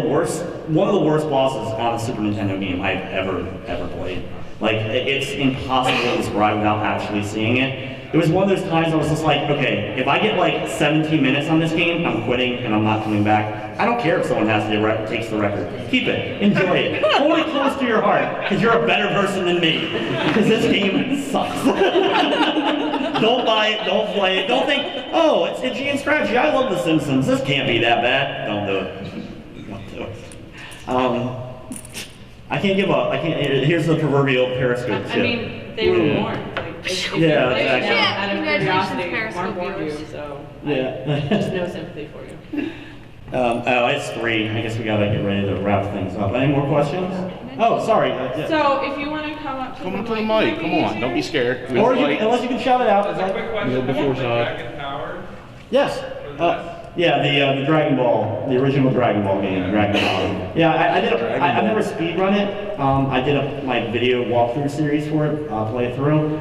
Speaker 1: one of the worst bosses on a Super Nintendo game I've ever played. Like, it's impossible to describe without actually seeing it. It was one of those times I was just like, okay, if I get like 17 minutes on this game, I'm quitting and I'm not coming back. I don't care if someone takes the record. Keep it. Enjoy it. Hold it close to your heart, because you're a better person than me. Because this game sucks. Don't buy it, don't play it, don't think, oh, it's itchy and scratchy, I love The Simpsons, this can't be that bad. Don't do it. Don't do it. I can't give up. Here's the proverbial Periscope tip.
Speaker 2: I mean, they were warned. If you
Speaker 1: Yeah,
Speaker 2: play it
Speaker 1: exactly.
Speaker 2: now, out of curiosity, Mark warned you, so
Speaker 1: Yeah.
Speaker 2: just no sympathy for you.
Speaker 1: It's 3. I guess we gotta get ready to wrap things up. Any more questions? Oh, sorry. Yeah.
Speaker 2: So if you want to come up to
Speaker 3: Come
Speaker 2: the
Speaker 3: up to the
Speaker 2: mic,
Speaker 3: mic. Come on. Don't be scared. We
Speaker 1: Or
Speaker 3: don't fight.
Speaker 1: unless you can shout it out.
Speaker 18: That's a quick question.
Speaker 3: Kneel before
Speaker 18: Dragon Power?
Speaker 1: Yes. Yeah, the Dragon Ball, the original Dragon Ball game, Dragon Ball. Yeah, I've never speedrun it. I did my video walkthrough series for it. I'll play it through.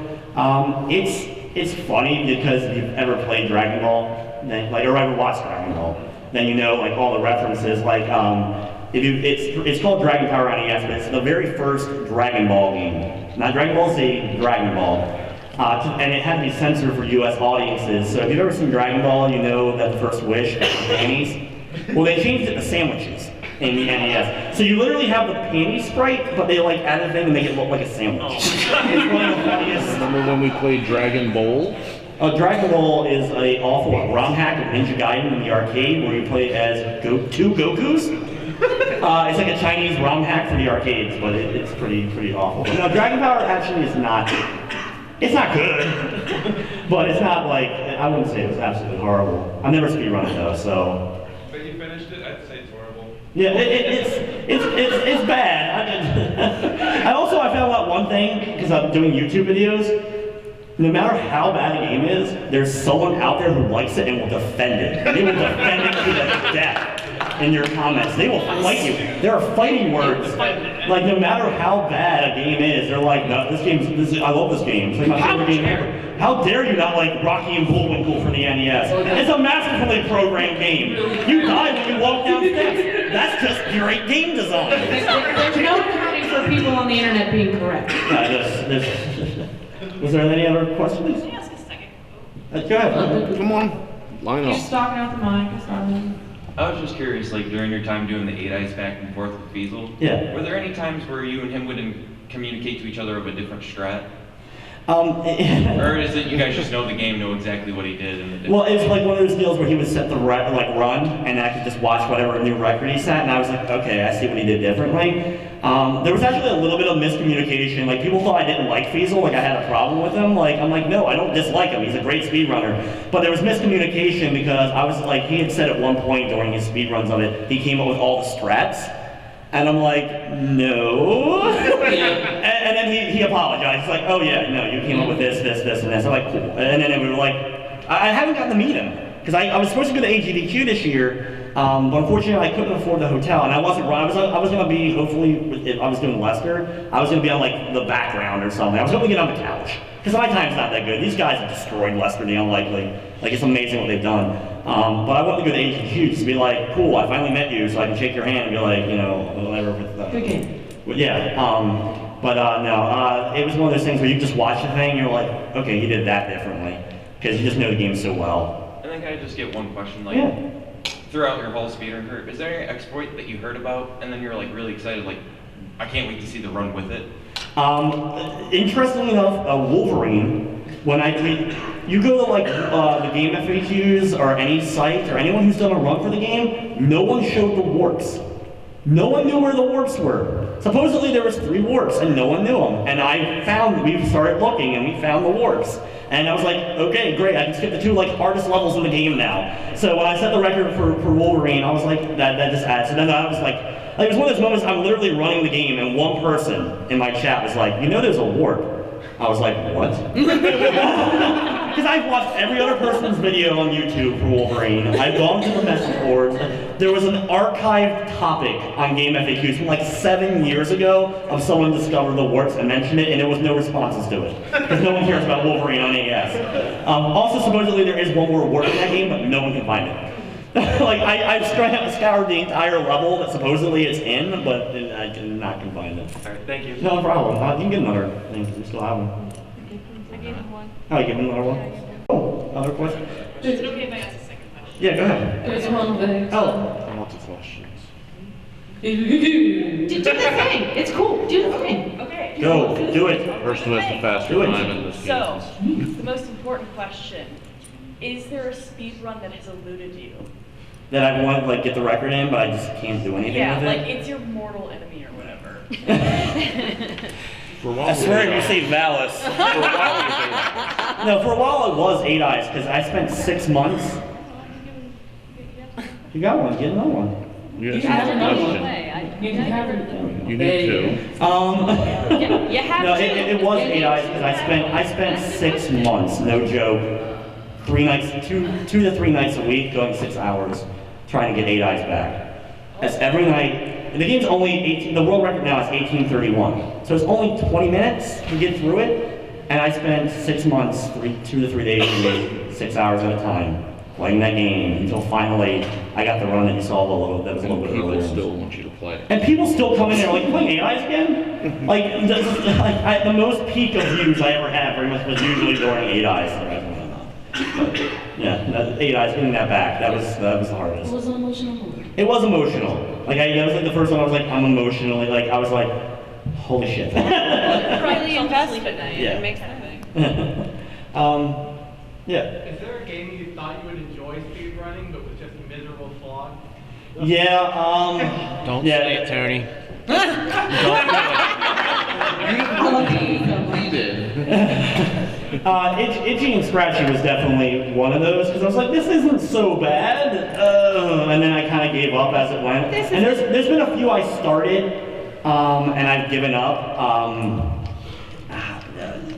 Speaker 1: It's funny because if you've ever played Dragon Ball, then, or ever watched Dragon Ball, then you know like all the references. Like it's called Dragon Power on ES, but it's the very first Dragon Ball game. Not Dragon Ball Z, Dragon Ball. And it had to be censored for US audiences. So if you've ever seen Dragon Ball, you know that the first wish was panties. Well, they changed it to sandwiches in the NES. So you literally have the panty sprite, but they like added a thing to make it look like a sandwich. It's one of the funniest.
Speaker 3: Remember when we played Dragon Bowl?
Speaker 1: Dragon Ball is a awful ROM hack of Ninja Gaiden in the arcade where you play as two Gokus. It's like a Chinese ROM hack for the arcades, but it's pretty awful. No, Dragon Power actually is not. It's not good, but it's not like I wouldn't say it was absolutely horrible. I've never speedrun it though, so.
Speaker 18: But you finished it. I'd say it's horrible.
Speaker 1: Yeah, it's bad. I found out one thing because I'm doing YouTube videos. No matter how bad a game is, there's someone out there who likes it and will defend it. They will defend it to the death in your comments. They will fight you. There are fighting words. Like no matter how bad a game is, they're like, no, I love this game. It's like my favorite game ever. How dare you not like Rocky and Bullwinkle from the NES? It's a masterfully programmed game. You die when you walk down steps. That's just great game design.
Speaker 2: There's no accounting for people on the internet being correct.
Speaker 1: Was there any other questions?
Speaker 8: Can I ask a second?
Speaker 1: Go ahead.
Speaker 3: Come on, line
Speaker 2: Keep
Speaker 3: up.
Speaker 2: stalking out the mic. Stalking.
Speaker 19: I was just curious, like during your time doing the 8 eyes back and forth with Feasel, were there any times where you and him wouldn't communicate to each other of a different strat? Or is it you guys just know the game, know exactly what he did?
Speaker 1: Well, it was like one of those deals where he would set the run, and I could just watch whatever new record he set, and I was like, okay, I see what he did differently. There was actually a little bit of miscommunication. Like people thought I didn't like Feasel, like I had a problem with him. Like I'm like, no, I don't dislike him. He's a great speedrunner. But there was miscommunication because I was like, he had said at one point during his speedruns of it, he came up with all the strats. And I'm like, no. and then he apologized. He's like, oh yeah, no, you came up with this, and this. I'm like, cool. And then we were like, I haven't gotten to meet him. Because I was supposed to go to AGDQ this year, but unfortunately I couldn't afford the hotel. And I wasn't, I was going to be, hopefully, if I was doing Lester, I was going to be on like the background or something. I was hoping to get on the couch. Because my time's not that good. These guys have destroyed Lester the Unlikely. Like it's amazing what they've done. But I wanted to go to AGDQ to be like, cool, I finally met you, so I can shake your hand and be like, you know, whatever.
Speaker 2: Good game.
Speaker 1: Yeah, no, it was one of those things where you just watch the thing and you're like, okay, he did that differently. Because you just know the game so well.
Speaker 19: And then can I just get one question? Like, throughout your whole speedrun career, is there any exploit that you heard about and then you're like really excited, like, I can't wait to see the run with it?
Speaker 1: Interestingly enough, Wolverine, you go to like the game FAQs or any site or anyone who's done a run for the game, no one showed the warps. No one knew where the warps were. Supposedly there was 3 warps and no one knew them. And we started looking and we found the warps. And I was like, okay, great, I can skip the 2 like hardest levels in the game now. So when I set the record for Wolverine, I was like, that just adds. So then I was like, it was one of those moments I'm literally running the game and one person in my chat was like, you know there's a warp. I was like, what? Because I've watched every other person's video on YouTube for Wolverine. I've gone to the message boards. There was an archived topic on Game FAQs from like 7 years ago of someone discovered the warps and mentioned it, and there was no responses to it. Because no one cares about Wolverine on AS. Also, supposedly there is one more warp in that game, but no one can find it. Like, I've scoured the entire level that supposedly it's in, but I cannot find it.
Speaker 19: Alright, thank you.
Speaker 1: No problem. You can get another thing, because we still have one.
Speaker 5: I gave him one.
Speaker 1: Oh, you give him another one? Oh, other question?
Speaker 8: Is it okay if I ask a second question?
Speaker 1: Yeah, go ahead.
Speaker 2: There's one thing.
Speaker 1: Oh.
Speaker 3: Lots of questions.
Speaker 2: Do the thing. It's cool. Do the thing.
Speaker 8: Okay.
Speaker 1: Go. Do it.
Speaker 3: Person has the faster
Speaker 1: Do it.
Speaker 3: time in this game.
Speaker 8: So, the most important question. Is there a speed run that has eluded you?
Speaker 1: That I want to like get the record in, but I just can't do anything with it?
Speaker 8: Like it's your mortal enemy or whatever.
Speaker 1: I swear if you say Valis. No, for a while it was 8 eyes, because I spent 6 months. You got one, get another one.
Speaker 3: You
Speaker 2: have another one.
Speaker 3: You need 2.
Speaker 5: You have
Speaker 1: No,
Speaker 5: to.
Speaker 1: it was 8 eyes, because I spent 6 months, no joke. 3 nights, 2 to 3 nights a week, going 6 hours, trying to get 8 eyes back. That's every night. And the game's only 18, the world record now is 18:31. So it's only 20 minutes to get through it. And I spent 6 months, 2 to 3 days a week, 6 hours at a time, playing that game until finally I got the run that you saw that was a little bit earlier.
Speaker 3: People still want you to play.
Speaker 1: And people still come in there like, playing 8 eyes again? Like, the most peak of views I ever had pretty much was usually during 8 eyes. Yeah, 8 eyes, getting that back, that was the hardest.
Speaker 2: It was an emotional moment.
Speaker 1: It was emotional. Like, that was like the first one I was like, I'm emotionally, like, I was like, holy shit.
Speaker 5: Really invested.
Speaker 1: Yeah.
Speaker 5: It makes that thing.
Speaker 1: Yeah.
Speaker 10: Is there a game you thought you would enjoy speedrunning, but was just a miserable slog?
Speaker 1: Yeah,
Speaker 7: Don't
Speaker 1: yeah.
Speaker 7: say it, Tony.
Speaker 1: Itchy and Scratchy was definitely one of those, because I was like, this isn't so bad, and then I kind of gave up as it went. And there's been a few I started, and I've given up.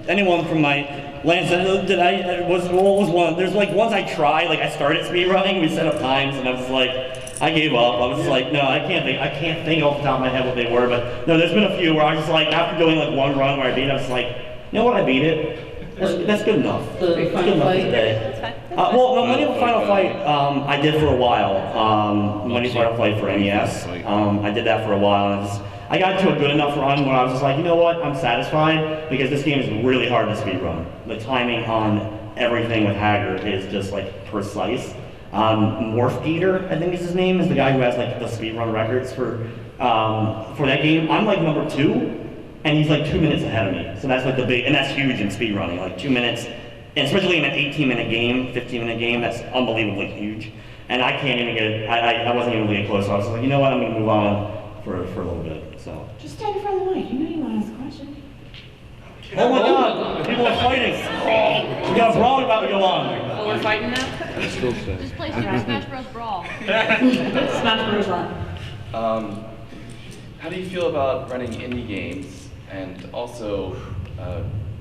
Speaker 1: Anyone from my Lance, what was one? There's like ones I tried, like I started speedrunning, we set up times, and I was like, I gave up. I was just like, no, I can't think off the top of my head what they were, but no, there's been a few where I was just like, after doing like one run where I beat it, I was like, you know what, I beat it. That's good enough. That's good enough for today. Well, Millennium Final Fight, I did for a while. Millennium Final Fight for NES. I did that for a while, and I got to a good enough run where I was just like, you know what, I'm satisfied, because this game is really hard to speedrun. The timing on everything with Haggard is just like precise. Morph Gator, I think is his name, is the guy who has like the speedrun records for that game. I'm like number 2, and he's like 2 minutes ahead of me. So that's like the big, and that's huge in speedrunning, like 2 minutes, and especially in an 18-minute game, 15-minute game, that's unbelievably huge. And I can't even get, I wasn't even really close, so I was like, you know what, I'm gonna move on for a little bit, so.
Speaker 2: Just stand in front of the mic. You know you want to ask a question.
Speaker 1: Oh my God, people are fighting. We got a brawl about to go on.
Speaker 5: Oh, we're fighting now?
Speaker 17: Just play Smash Bros. Brawl.
Speaker 2: Smash Bros.
Speaker 11: How do you feel about running indie games? And also,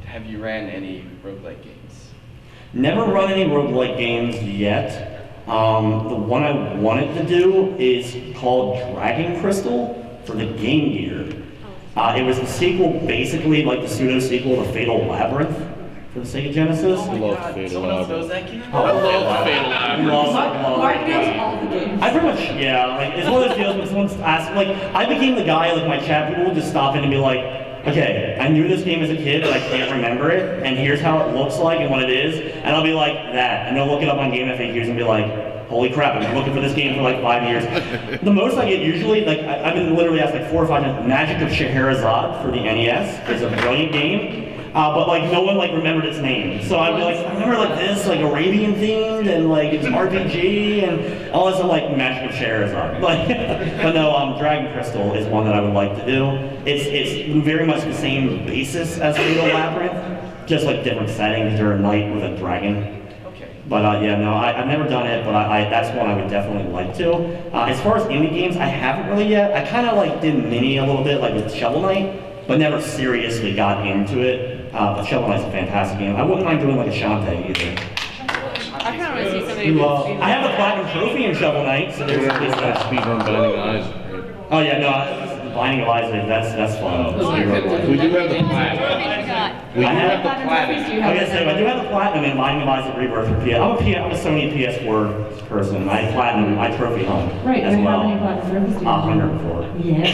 Speaker 11: have you ran any roguelike games?
Speaker 1: Never run any roguelike games yet. The one I wanted to do is called Dragon Crystal for the Game Gear. It was the sequel, basically like the pseudo-sequel to Fatal Labyrinth for the Sega Genesis.
Speaker 11: Oh my God, someone else knows that game?
Speaker 1: I love Fatal Labyrinth.
Speaker 2: Mark knows all the games.
Speaker 1: I pretty much, yeah, like, it's one of those deals when someone's asked, like, I became the guy, like, my chat people would just stop in and be like, okay, I knew this game as a kid, but I can't remember it, and here's how it looks like and what it is, and I'll be like, that, and they'll look it up on Game FAQs and be like, holy crap, I've been looking for this game for like 5 years. The most I get usually, like, I've been literally asked like 4 or 5 times, Magic of Scheherazade for the NES is a brilliant game. But like no one like remembered its name. So I'd be like, I remember like this, like Arabian themed and like it's RPG and all this, like Magic of Scheherazade. Like, but no, Dragon Crystal is one that I would like to do. It's very much the same basis as Fatal Labyrinth, just like different settings. You're a knight with a dragon. But yeah, no, I've never done it, but that's one I would definitely like to. As far as indie games, I haven't really yet. I kind of like did mini a little bit, like with Shovel Knight, but never seriously got into it. But Shovel Knight's a fantastic game. I wouldn't mind doing like a Shantae either.
Speaker 5: I kind of want to see somebody do
Speaker 1: I have the platinum trophy in Shovel Knight, so there's at least that.
Speaker 3: Speedrun Binding Eyes.
Speaker 1: Oh yeah, no, Binding of Isaac, that's fun.
Speaker 3: We do have the platinum. We do have the platinum.
Speaker 1: I guess I do have the platinum in Binding of Isaac Rebirth for PS. I'm a Sony PS4 person. I have platinum, my trophy home
Speaker 2: Right,
Speaker 1: as
Speaker 2: and
Speaker 1: well.
Speaker 2: how many platinum trophies do you have?
Speaker 1: 104.
Speaker 2: Yeah.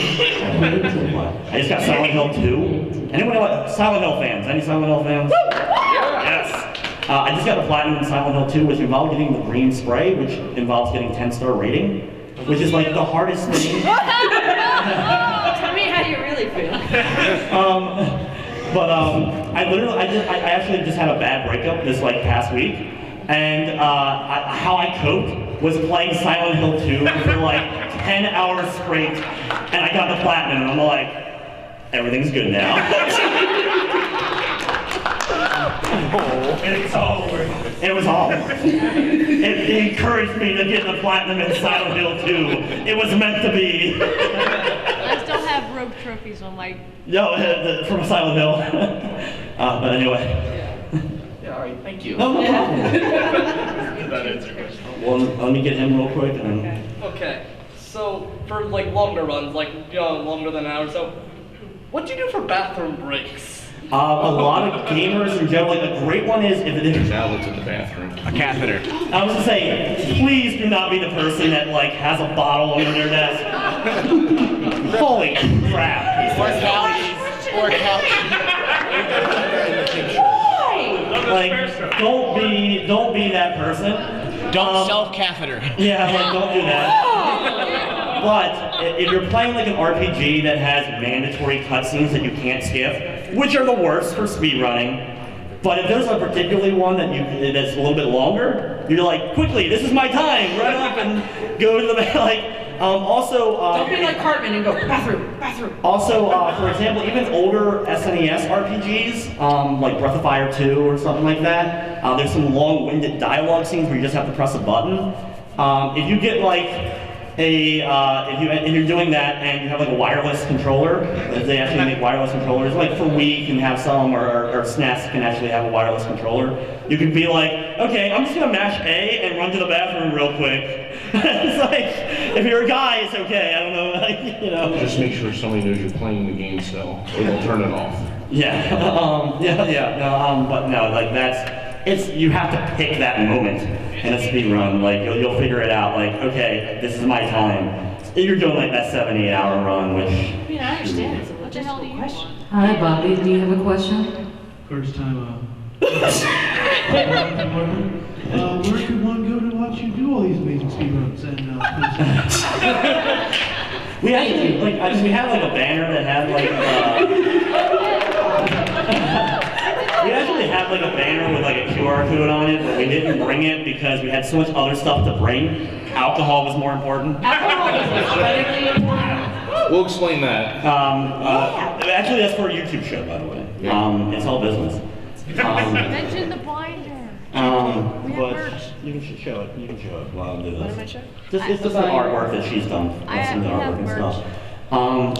Speaker 1: I just got Silent Hill 2. Anyone know what Silent Hill fans? Any Silent Hill fans? Yes. I just got the platinum in Silent Hill 2, which involved getting the green spray, which involves getting 10-star rating, which is like the hardest thing.
Speaker 5: Tell me how you really feel.
Speaker 1: But I actually just had a bad breakup this like past week, and how I coped was playing Silent Hill 2 for like 10 hours straight, and I got the platinum, and I'm like, everything's good now. It's over. It was all. It encouraged me to get the platinum in Silent Hill 2. It was meant to be.
Speaker 5: I still have rogue trophies on my...
Speaker 1: No, from Silent Hill. But anyway.
Speaker 11: Yeah, all right, thank you.
Speaker 1: No problem.
Speaker 11: That answered your question.
Speaker 1: Well, let me get him real quick and then...
Speaker 9: Okay, so for like longer runs, like longer than an hour or so, what do you do for bathroom breaks?
Speaker 1: A lot of gamers in general, like a great one is if it is
Speaker 3: outlets in the bathroom.
Speaker 7: A catheter.
Speaker 1: I was gonna say, please do not be the person that like has a bottle under their desk. Holy crap!
Speaker 7: Or couch. Or couch.
Speaker 1: Like, don't be that person.
Speaker 7: Don't self-catheter.
Speaker 1: Yeah, like don't do that. But if you're playing like an RPG that has mandatory cutscenes that you can't skip, which are the worst for speedrunning, But if there's a particularly one that's a little bit longer, you're like, quickly, this is my time, run up and go to the back.
Speaker 2: Don't be like Cartman and go, bathroom.
Speaker 1: Also, for example, even older SNES RPGs, like Breath of Fire 2 or something like that, there's some long-winded dialogue scenes where you just have to press a button. If you get like if you're doing that and you have like a wireless controller, they actually make wireless controllers. Like for Wii can have some, or SNES can actually have a wireless controller. You can be like, okay, I'm just gonna mash A and run to the bathroom real quick. It's like, if you're a guy, it's okay. I don't know, like, you know.
Speaker 3: Just make sure somebody knows you're playing the game still, or they'll turn it off.
Speaker 1: Yeah, but no, like you have to pick that moment in a speed run. Like you'll figure it out. Like, okay, this is my time. You're doing like that 7-8 hour run, which.
Speaker 2: I understand. It's a logistical question.
Speaker 4: Hi, Bobby. Do you have a question?
Speaker 14: First time, where could one go to watch you do all these amazing speedruns?
Speaker 1: We actually, we had like a banner that had we actually had like a banner with like a QR code on it, but we didn't bring it because we had so much other stuff to bring. Alcohol was more important.
Speaker 2: Alcohol is incredibly important.
Speaker 3: We'll explain that.
Speaker 1: Actually, that's for a YouTube show, by the way. It's all business.
Speaker 5: Mention the binder.
Speaker 1: But you can show it. You can show it while I do this. What am I showing? It's just the artwork that she's done. That's some of the artwork and stuff.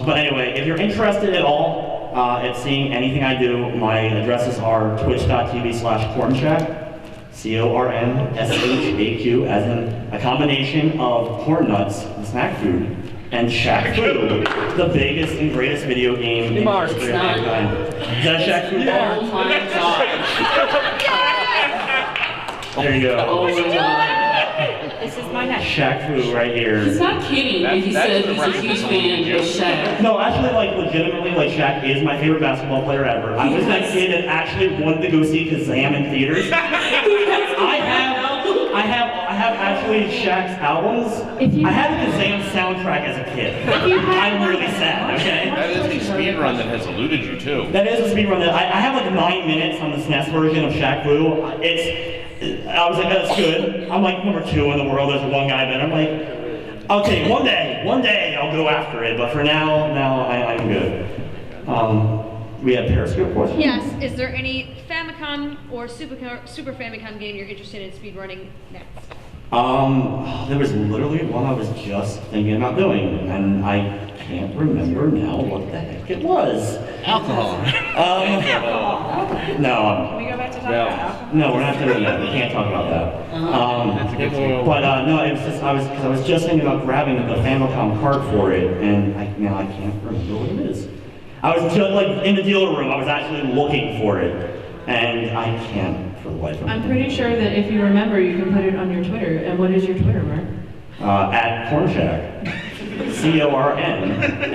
Speaker 1: But anyway, if you're interested at all at seeing anything I do, my addresses are twitch.tv/Cornshaq. CORNSHAQ, as in a combination of corn nuts, snack food, and Shaq Fu, the biggest and greatest video game in history of mankind. Is that Shaq Fu?
Speaker 4: Oh my god.
Speaker 1: There you go.
Speaker 4: Oh my god.
Speaker 2: This is my next.
Speaker 1: Shaq Fu right here.
Speaker 4: He's not kidding when he said he's a huge fan of Shaq.
Speaker 1: No, actually, like legitimately, like Shaq is my favorite basketball player ever. I was that kid that actually wanted to go see Kazam in theaters. I have actually Shaq's albums. I had the Kazam soundtrack as a kid. I'm really sad, okay?
Speaker 3: That is a speedrun that has eluded you too.
Speaker 1: That is a speedrun that I have like 9 minutes on the SNES version of Shaq Fu. I was like, that's good. I'm like number 2 in the world. There's one guy better. I'm like, okay, one day I'll go after it. But for now I'm good. We have Periscope questions.
Speaker 17: Yes. Is there any Famicom or Super Famicom game you're interested in speedrunning next?
Speaker 1: There was literally one I was just thinking about doing, and I can't remember now what the heck it was.
Speaker 7: Alcohol.
Speaker 1: No.
Speaker 8: Can we go back to talk about alcohol?
Speaker 1: No, we're not doing that. We can't talk about that. No, it was just I was just thinking about grabbing the Famicom cart for it, and I can't remember what it is. I was just like in the dealer room. I was actually looking for it, and I can't for the life of me.
Speaker 2: I'm pretty sure that if you remember, you can put it on your Twitter. And what is your Twitter, Mark?
Speaker 1: At Cornshaq. CORNSHAQ.
Speaker 4: And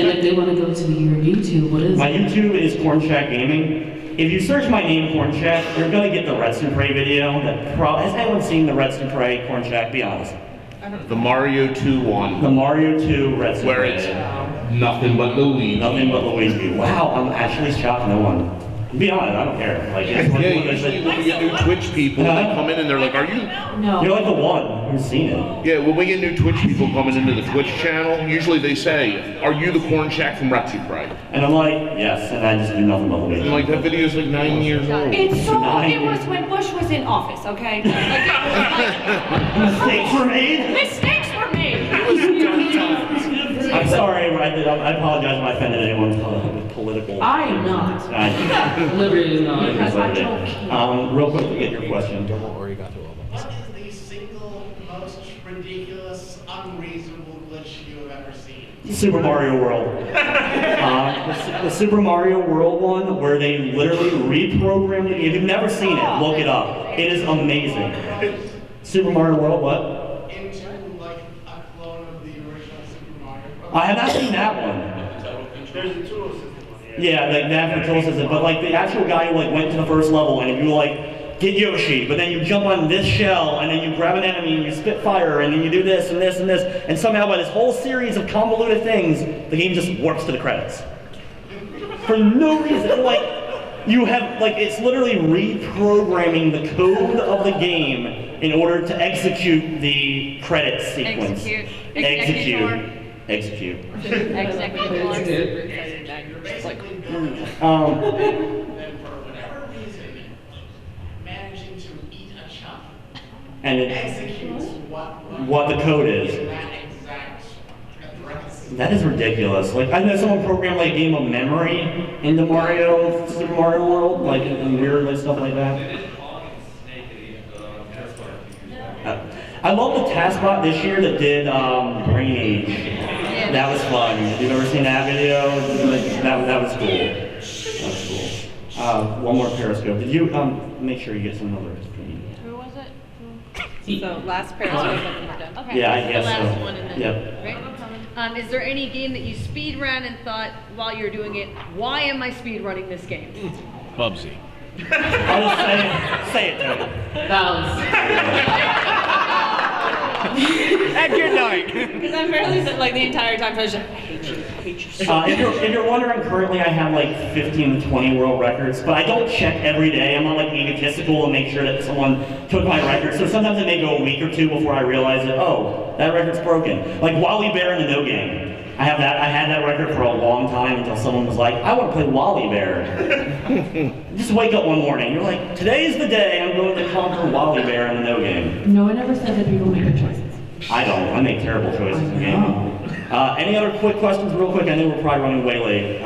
Speaker 4: if they want to go to your YouTube, what is
Speaker 1: My
Speaker 4: it?
Speaker 1: YouTube is Cornshaq Gaming. If you search my name, Cornshaq, you're gonna get the Red Supre video. Has anyone seen the Red Supre Cornshaq? Be honest.
Speaker 3: The Mario 2 one.
Speaker 1: The Mario 2 Red Supre.
Speaker 3: Where it's nothing but Luigi.
Speaker 1: Nothing but Luigi. Wow, I'm actually shocked no one. Be honest, I don't care. Like, it's one of those
Speaker 3: usually when we get new Twitch people, they come in and they're like, are you?
Speaker 2: No.
Speaker 1: You're like the one who's seen it.
Speaker 3: Yeah, when we get new Twitch people coming into the Twitch channel, usually they say, are you the Cornshaq from Wrestle?
Speaker 1: And I'm like, yes, and I just do nothing but Luigi.
Speaker 3: And like, that video's like 9 years old.
Speaker 2: It was when Bush was in office, okay?
Speaker 1: Mistakes were made?
Speaker 2: Mistakes were made!
Speaker 1: I'm sorry, I apologize if I offended anyone with political.
Speaker 2: I am not.
Speaker 4: Liberty is not.
Speaker 2: Because I don't care.
Speaker 1: Real quick to get your question.
Speaker 16: What is the single most ridiculous, unreasonable glitch you have ever seen?
Speaker 1: Super Mario World. The Super Mario World one, where they literally reprogrammed the game. If you've never seen it, look it up. It is amazing. Super Mario World, what?
Speaker 16: Into like a clone of the original Super Mario.
Speaker 1: I have not seen that one.
Speaker 16: There's a tool system.
Speaker 1: Yeah, like that for tool system, but like the actual guy who like went to the first level, and if you like get Yoshi, but then you jump on this shell, and then you grab an enemy, and you spit fire, and then you do this and this and this, and somehow by this whole series of convoluted things, the game just warps to the credits. For no reason. Like, You have, like, it's literally reprogramming the code of the game in order to execute the credit sequence. Execute.
Speaker 17: Executor.
Speaker 16: Whatever reason, managing to eat a chunk
Speaker 1: And it
Speaker 16: executes
Speaker 1: what the code is.
Speaker 16: that exact address.
Speaker 1: That is ridiculous. Like, I know someone programmed like a game of memory into Mario, Super Mario World, like and weird like stuff like that. I love the taskbot this year that did Brain Age. That was fun. If you've ever seen that video, that was cool. That was cool. One more Periscope. Did you make sure you get some other screen?
Speaker 17: Who was it? So last Periscope and then we're done. Okay.
Speaker 1: Yeah, I guess
Speaker 17: the last
Speaker 1: so.
Speaker 17: one and then.
Speaker 1: Yep.
Speaker 17: Right? Is there any game that you speed ran and thought while you're doing it, why am I speed running this game?
Speaker 7: Bubsy.
Speaker 1: I'll just say it, Tony.
Speaker 7: And good night.
Speaker 5: Because I'm barely like the entire time I was just, I hate you so much.
Speaker 1: If you're wondering, currently I have like 15 to 20 world records, but I don't check every day. I'm not like egotistical and make sure that someone took my record. So sometimes it may go a week or two before I realize that, oh, that record's broken. Like Wally Bear in the No Game. I had that record for a long time until someone was like, I want to play Wally Bear. Just wake up one morning, you're like, today's the day I'm going to conquer Wally Bear in the No Game.
Speaker 2: No one ever said that people make good choices.
Speaker 1: I don't. I make terrible choices in the game. Any other quick questions real quick? I know we're probably running way late.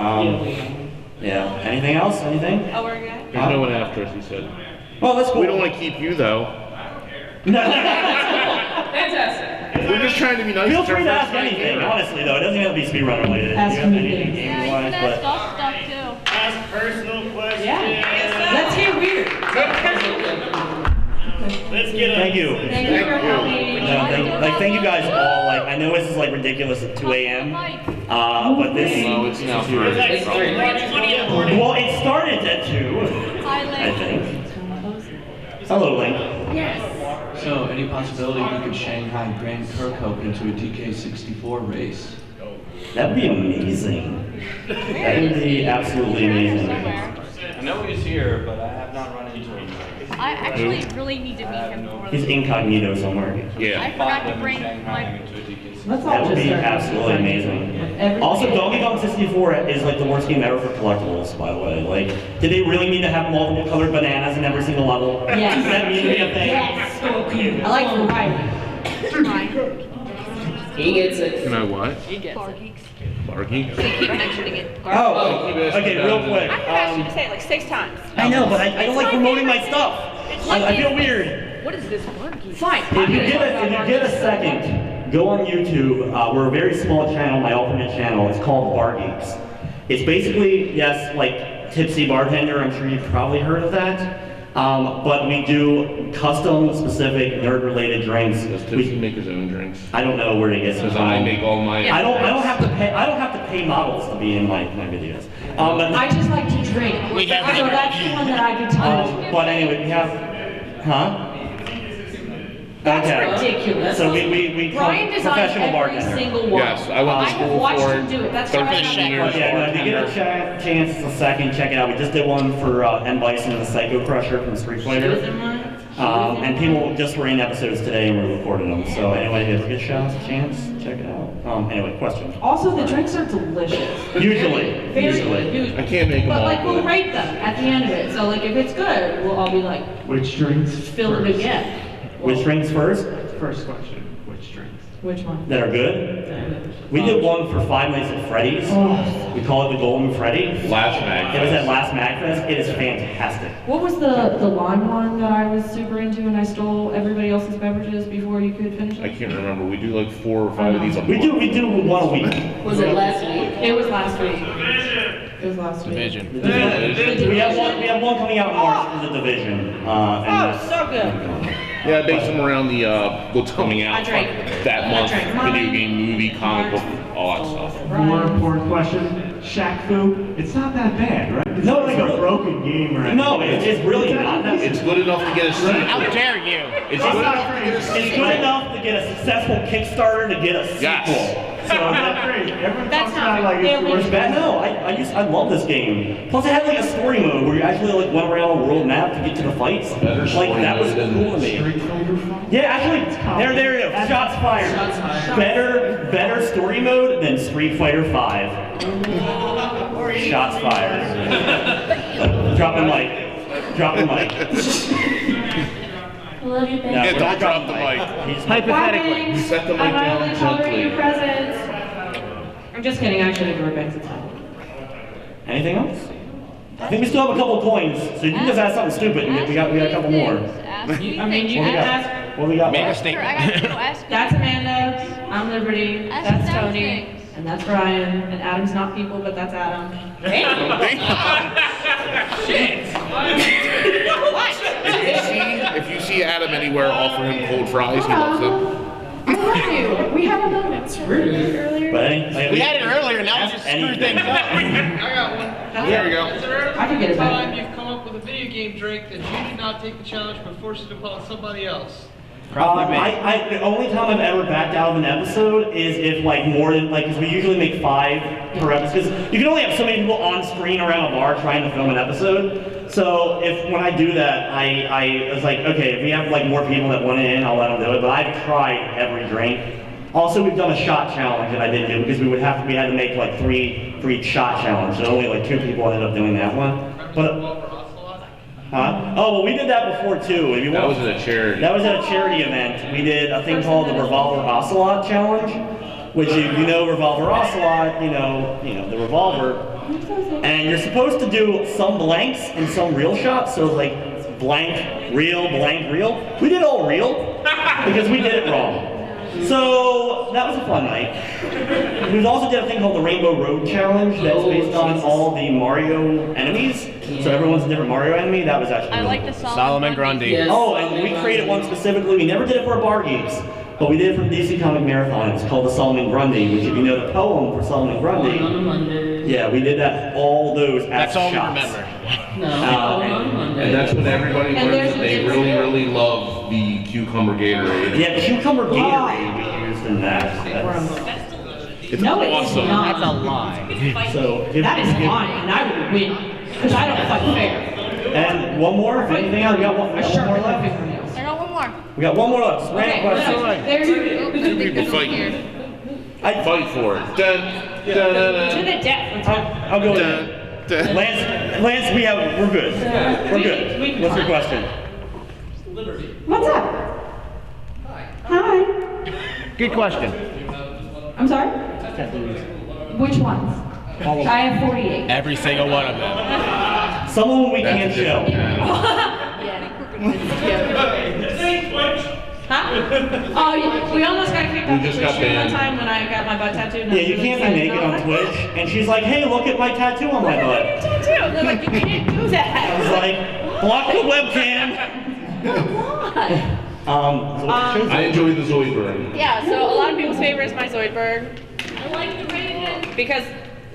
Speaker 1: Yeah. Anything else? Anything?
Speaker 5: Oh, we're good?
Speaker 3: There's no one after us, he said.
Speaker 1: Oh, that's cool.
Speaker 3: We don't want to keep you, though.
Speaker 5: Fantastic.
Speaker 3: We're just trying to be nice.
Speaker 1: Feel free to ask anything, honestly, though. It doesn't have to be speedrun related.
Speaker 2: Ask
Speaker 1: you have
Speaker 2: me
Speaker 1: anything
Speaker 2: things.
Speaker 1: game-wise, but...
Speaker 17: stuff too.
Speaker 16: Ask personal questions.
Speaker 2: Yeah. Let's get weird.
Speaker 16: Let's get
Speaker 1: Thank you.
Speaker 2: Thank you for coming.
Speaker 1: Thank you guys all. Like, I know this is like ridiculous at 2 a.m. But this.
Speaker 3: No, it's now 3.
Speaker 1: Well, it started at 2. I think. Hello, Link.
Speaker 17: Yes.
Speaker 20: So, any possibility we could Shanghai Grand Kirkhope into a DK64 race?
Speaker 1: That'd be amazing. That would be absolutely amazing.
Speaker 19: I know he's here, but I have not run into him.
Speaker 17: I actually really need to meet him more.
Speaker 1: He's incognito somewhere.
Speaker 3: Yeah.
Speaker 17: I forgot to bring my...
Speaker 2: Let's all
Speaker 1: That would
Speaker 2: just
Speaker 1: be
Speaker 2: start
Speaker 1: absolutely amazing. Also, Donkey Kong 64 is like the worst game ever for collectibles, by the way. Like, did they really need to have multiple colored bananas in every single level?
Speaker 2: Yes.
Speaker 1: Does that mean to be a thing?
Speaker 2: Yes. I like variety.
Speaker 4: He gets it.
Speaker 3: Can I what?
Speaker 5: He gets
Speaker 17: Bar
Speaker 5: it.
Speaker 17: Geeks.
Speaker 3: Bar Geeks?
Speaker 17: Keep mentioning it.
Speaker 1: Oh, okay, real quick.
Speaker 5: I have asked you to say it like 6 times.
Speaker 1: I know, but I don't like promoting my stuff. I feel weird.
Speaker 17: What is this Bar Geeks?
Speaker 2: Fine.
Speaker 1: If you get a second, go on YouTube. We're a very small channel, my alternate channel. It's called Bar Geeks. It's basically, yes, like Tipsy Bartender. I'm sure you've probably heard of that. But we do custom, specific, nerd-related drinks.
Speaker 3: Does Tipsy make his own drinks?
Speaker 1: I don't know where to get them
Speaker 3: Because
Speaker 1: from.
Speaker 3: I make all my.
Speaker 1: I don't have to pay. I don't have to pay models to be in my videos. But
Speaker 2: I just like to drink. So that's the one that I could tell you.
Speaker 1: But anyway, we have, huh?
Speaker 2: That's
Speaker 1: Okay.
Speaker 2: ridiculous.
Speaker 1: So we
Speaker 2: Brian designed
Speaker 1: professional
Speaker 2: every
Speaker 1: bartender.
Speaker 2: single one.
Speaker 3: Yes, I went to
Speaker 2: I have
Speaker 3: school
Speaker 2: watched
Speaker 3: for
Speaker 2: him do it. That's why I have
Speaker 3: 13
Speaker 2: that
Speaker 3: years.
Speaker 2: question.
Speaker 1: Yeah, no, if you get a chance, it's a second, check it out. We just did one for M. Bison and the Psycho Crusher from Street Fighter. And people just were in episodes today and we recorded them. So anyway, if you get a chance, check it out. Anyway, question.
Speaker 2: Also, the drinks are delicious.
Speaker 1: Usually.
Speaker 3: I can't make them
Speaker 2: But
Speaker 3: all.
Speaker 2: like, we'll rate them at the end of it. So like, if it's good, we'll all be like,
Speaker 14: Which drinks?
Speaker 2: fill it again.
Speaker 1: Which drinks first?
Speaker 14: First question. Which drinks?
Speaker 2: Which one?
Speaker 1: That are good? We did one for 5 Nights at Freddy's. We call it the Golden Freddy.
Speaker 3: Last Magfest.
Speaker 1: It was at last Magfest. It is fantastic.
Speaker 2: What was the lime one that I was super into and I stole everybody else's beverages before you could finish
Speaker 3: I
Speaker 2: it?
Speaker 3: can't remember. We do like 4 or 5 of these a
Speaker 1: We
Speaker 3: month.
Speaker 1: do one a week.
Speaker 4: Was it last week?
Speaker 2: It was last week. It was last week.
Speaker 7: Division.
Speaker 1: We have one coming out in March for the Division.
Speaker 5: So good.
Speaker 3: Yeah, I base them around the what's coming out
Speaker 5: I drank.
Speaker 3: that month.
Speaker 2: drank
Speaker 3: Video
Speaker 2: mine.
Speaker 3: game, movie, comic book, all that stuff.
Speaker 14: More important question. Shaq Fu, it's not that bad, right? It's
Speaker 1: No,
Speaker 14: not like
Speaker 1: it's
Speaker 14: a broken game or anything.
Speaker 1: No, it's really not.
Speaker 3: It's good enough to get a sequel.
Speaker 7: How dare you?
Speaker 3: It's good enough to get a
Speaker 1: It's
Speaker 3: sequel.
Speaker 1: good enough to get a successful Kickstarter to get a sequel.
Speaker 3: Yes.
Speaker 14: That's great. Everyone
Speaker 2: That's
Speaker 14: talks
Speaker 2: not
Speaker 14: about like it's the
Speaker 2: fair.
Speaker 14: worst
Speaker 1: Bad? No, I love this game. Plus, it had like a story mode where you actually like went around the world map to get to the fights. Like that was cool to me. Yeah, actually, there you go. Shots fired. Better story mode than Street Fighter V. Shots fired. Drop the mic. Drop the mic.
Speaker 2: I love you, baby.
Speaker 3: Yeah, don't drop the mic.
Speaker 2: Hypothetically.
Speaker 3: Set the mic
Speaker 2: I'm
Speaker 3: down
Speaker 2: only tolerating
Speaker 3: gently.
Speaker 2: presents. I'm just kidding, actually, ignore Banks, it's fine.
Speaker 1: Anything else? I think we still have a couple coins, so you can just ask something stupid. And we got a couple more.
Speaker 2: I mean, you can ask.
Speaker 1: What do we got?
Speaker 7: Make a
Speaker 1: left?
Speaker 7: statement.
Speaker 2: That's Amanda, I'm Liberty, that's Tony, and that's Brian, and Adam's not people, but that's Adam.
Speaker 3: Shit! If you see Adam anywhere, offer him cold fries. He loves them.
Speaker 2: I love you. We haven't done it earlier.
Speaker 1: But
Speaker 7: We had it earlier, now we just screwed things up.
Speaker 9: I got one.
Speaker 3: There we go.
Speaker 9: Is there
Speaker 2: I can get it back.
Speaker 9: time you've come up with a video game drink that you did not take the challenge but forced it upon somebody else?
Speaker 1: The only time I've ever backed out of an episode is if like more than like, because we usually make 5 per episode. Because you can only have so many people on screen around a bar trying to film an episode. So when I do that, I was like, okay, if we have like more people that want it in, I'll let them do it. But I've tried every drink. Also, we've done a shot challenge that I didn't do because we had to make like 3 for each shot challenge. So only like 2 people ended up doing that one. But oh, well, we did that before too.
Speaker 3: That was at a charity.
Speaker 1: That was at a charity event. We did a thing called the Revolver Ocelot Challenge, which you know Revolver Ocelot, you know the revolver, and you're supposed to do some blanks and some real shots. So like blank, real. We did all real because we did it wrong. So that was a fun night. We also did a thing called the Rainbow Road Challenge that's based on all the Mario enemies. So everyone's a different Mario enemy. That was actually
Speaker 5: I
Speaker 1: really
Speaker 5: like
Speaker 1: cool.
Speaker 5: the Solomon Grundy.
Speaker 7: Yes.
Speaker 1: Oh, and we created one specifically. We never did it for Bar Geeks, but we did it for the DC Comic Marathon. It's called the Solomon Grundy, which if you know the poem for Solomon Grundy, yeah, we did that. All those as
Speaker 7: That's all we
Speaker 1: shots.
Speaker 7: remember.
Speaker 3: And that's when everybody learns that they really love the cucumber Gatorade.
Speaker 1: Yeah, cucumber Gatorade we used in that.
Speaker 3: It's
Speaker 2: No, it's
Speaker 3: awesome.
Speaker 2: not.
Speaker 7: That's a lie.
Speaker 1: So
Speaker 2: That is fine, and I would win, because I don't fight fair.
Speaker 1: And one more. Anything else? We got one more left.
Speaker 5: I got one more.
Speaker 1: We got one more left. Just random question.
Speaker 2: There's
Speaker 3: Two people fighting. Fight for it. Dun, dun, dun,
Speaker 2: to
Speaker 3: dun.
Speaker 2: the death.
Speaker 1: I'll go with it. Lance, we're good. We're good. What's your question?
Speaker 2: What's up? Hi.
Speaker 7: Good question.
Speaker 2: I'm sorry? Which ones? I have 48.
Speaker 7: Every single one of them.
Speaker 1: Some of them we can't show.
Speaker 2: Huh? Oh, we almost got kicked off
Speaker 3: We just
Speaker 2: Twitch
Speaker 3: got
Speaker 2: stream one
Speaker 3: banned.
Speaker 2: time when I got my butt tattooed.
Speaker 1: Yeah, you can't be naked on Twitch. And she's like, hey, look at my tattoo on my butt.
Speaker 2: Tattoo. They're like, you can't do
Speaker 1: I
Speaker 2: that.
Speaker 1: was like, block the webcam.
Speaker 3: I enjoy the Zoidberg.
Speaker 5: Yeah, so a lot of people's favorite is my Zoidberg.
Speaker 8: I like the raven.
Speaker 5: Because,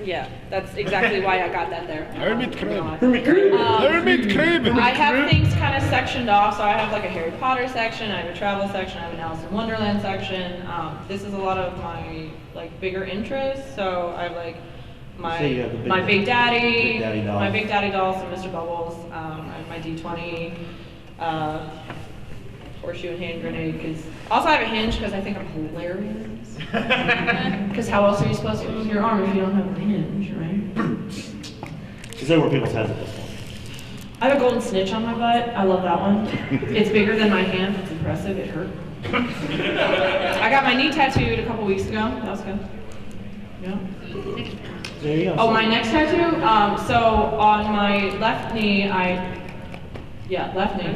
Speaker 5: yeah, that's exactly why I got that there.
Speaker 7: Hermit crab.
Speaker 1: Hermit crab.
Speaker 7: Hermit crab.
Speaker 5: I have things kind of sectioned off, so I have like a Harry Potter section, I have a travel section, I have an Alice in Wonderland section. This is a lot of my like bigger interests, so I have like
Speaker 1: So you have the
Speaker 5: my Big Daddy,
Speaker 1: Big Daddy doll.
Speaker 5: my Big Daddy dolls, and Mr. Bubbles. I have my D20, horseshoe and hand grenade. Also I have a hinge because I think I'm hilarious. Because how else are you supposed to move your arm if you don't have a hinge, right?
Speaker 1: Is that where people's heads at this point?
Speaker 2: I have a golden snitch on my butt. I love that one. It's bigger than my hand. It's impressive. It hurt. I got my knee tattooed a couple weeks ago. That was good. Yeah.
Speaker 1: There you go.
Speaker 2: Oh, my next tattoo? So on my left knee, left knee.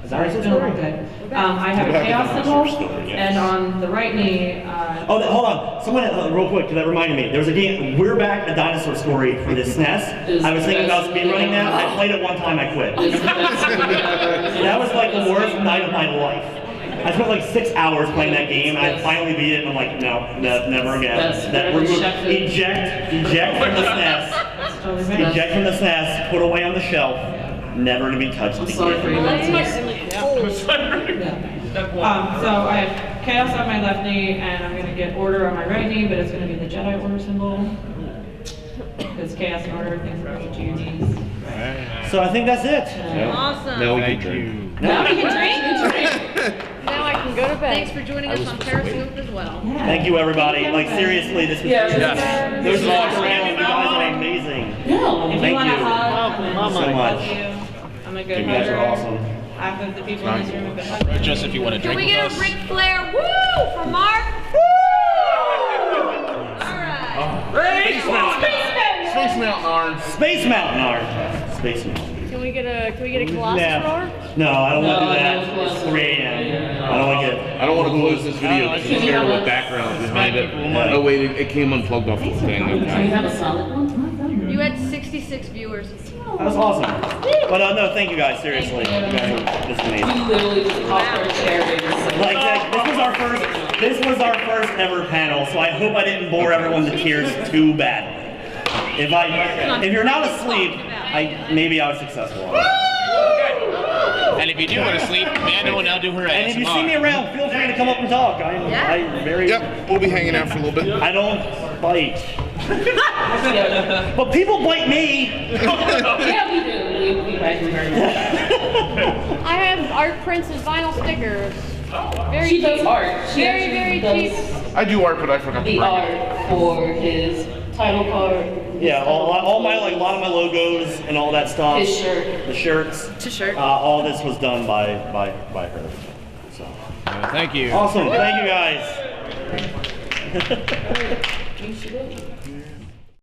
Speaker 2: Sorry, it's been a long day. I have a chaos symbol, and on the right knee.
Speaker 1: Oh, hold on. Someone, real quick, that reminded me. There was a game, We're Back, a dinosaur story for the SNES. I was thinking about speedrunning that. I played it one time, I quit. That was like the worst night of my life. I spent like 6 hours playing that game, and I finally beat it, and I'm like, no, never again. Eject from the SNES. Eject from the SNES, put away on the shelf. Never to be touched again.
Speaker 2: Sorry for you.
Speaker 5: So I have Chaos on my left knee, and I'm going to get Order on my right knee, but it's going to be the Jedi Order symbol. Because Chaos and Order, things are to your knees.
Speaker 1: So I think that's it.
Speaker 17: Awesome.
Speaker 3: Now we can drink.
Speaker 5: Now we can drink.
Speaker 17: Now I can go to bed. Thanks for joining us on Periscope as well.
Speaker 1: Thank you, everybody. Like, seriously, this was
Speaker 17: Yes.
Speaker 1: There's a lot around. You guys are amazing.
Speaker 5: If you
Speaker 1: Thank
Speaker 5: want to
Speaker 1: you
Speaker 5: hug,
Speaker 1: so much.
Speaker 5: I'm a good
Speaker 1: You guys are
Speaker 5: hugger.
Speaker 1: awesome.
Speaker 5: Half of the people in this room have been hugging.
Speaker 7: Just if you want to
Speaker 17: Can
Speaker 7: drink
Speaker 17: we
Speaker 7: with
Speaker 17: get
Speaker 7: us.
Speaker 17: a Ric Flair woo for Mark?
Speaker 3: Space Mountain Arm.
Speaker 1: Space Mountain Arm. Space Mountain.
Speaker 17: Can we get a Colossus roar?
Speaker 1: No, I don't want to do that. It's 3 a.m. I don't want to get.
Speaker 3: I don't want to close this video because it's terrible background behind it. Oh wait, it came unplugged off the thing.
Speaker 4: Do you have a solid one?
Speaker 17: You had 66 viewers.
Speaker 1: That was awesome. But no, thank you guys. Seriously, you guys are just amazing.
Speaker 4: We literally just popped our chair in.
Speaker 1: Like this was our first ever panel, so I hope I didn't bore everyone to tears too badly. If you're not asleep, maybe I was successful.
Speaker 7: And if you do go to sleep, Amanda will now do her ASMR.
Speaker 1: And if you see me around, feel free to come up and talk. I'm very.
Speaker 3: Yep, we'll be hanging out for a little bit.
Speaker 1: I don't bite. But people bite me.
Speaker 4: Yeah, we do. We bite them very much.
Speaker 17: I have art prints and vinyl stickers. Very
Speaker 4: She does
Speaker 17: cheap.
Speaker 4: art. She
Speaker 17: Very,
Speaker 4: actually
Speaker 17: very
Speaker 4: does
Speaker 17: cheap.
Speaker 3: I do art, but I forgot to
Speaker 4: the
Speaker 3: bring it.
Speaker 4: art for his title card.
Speaker 1: Yeah, all my a lot of my logos and all that stuff.
Speaker 4: His shirt.
Speaker 1: The shirts.
Speaker 17: His shirt.
Speaker 1: All this was done by her. So.
Speaker 7: Thank you.
Speaker 1: Awesome. Thank you guys.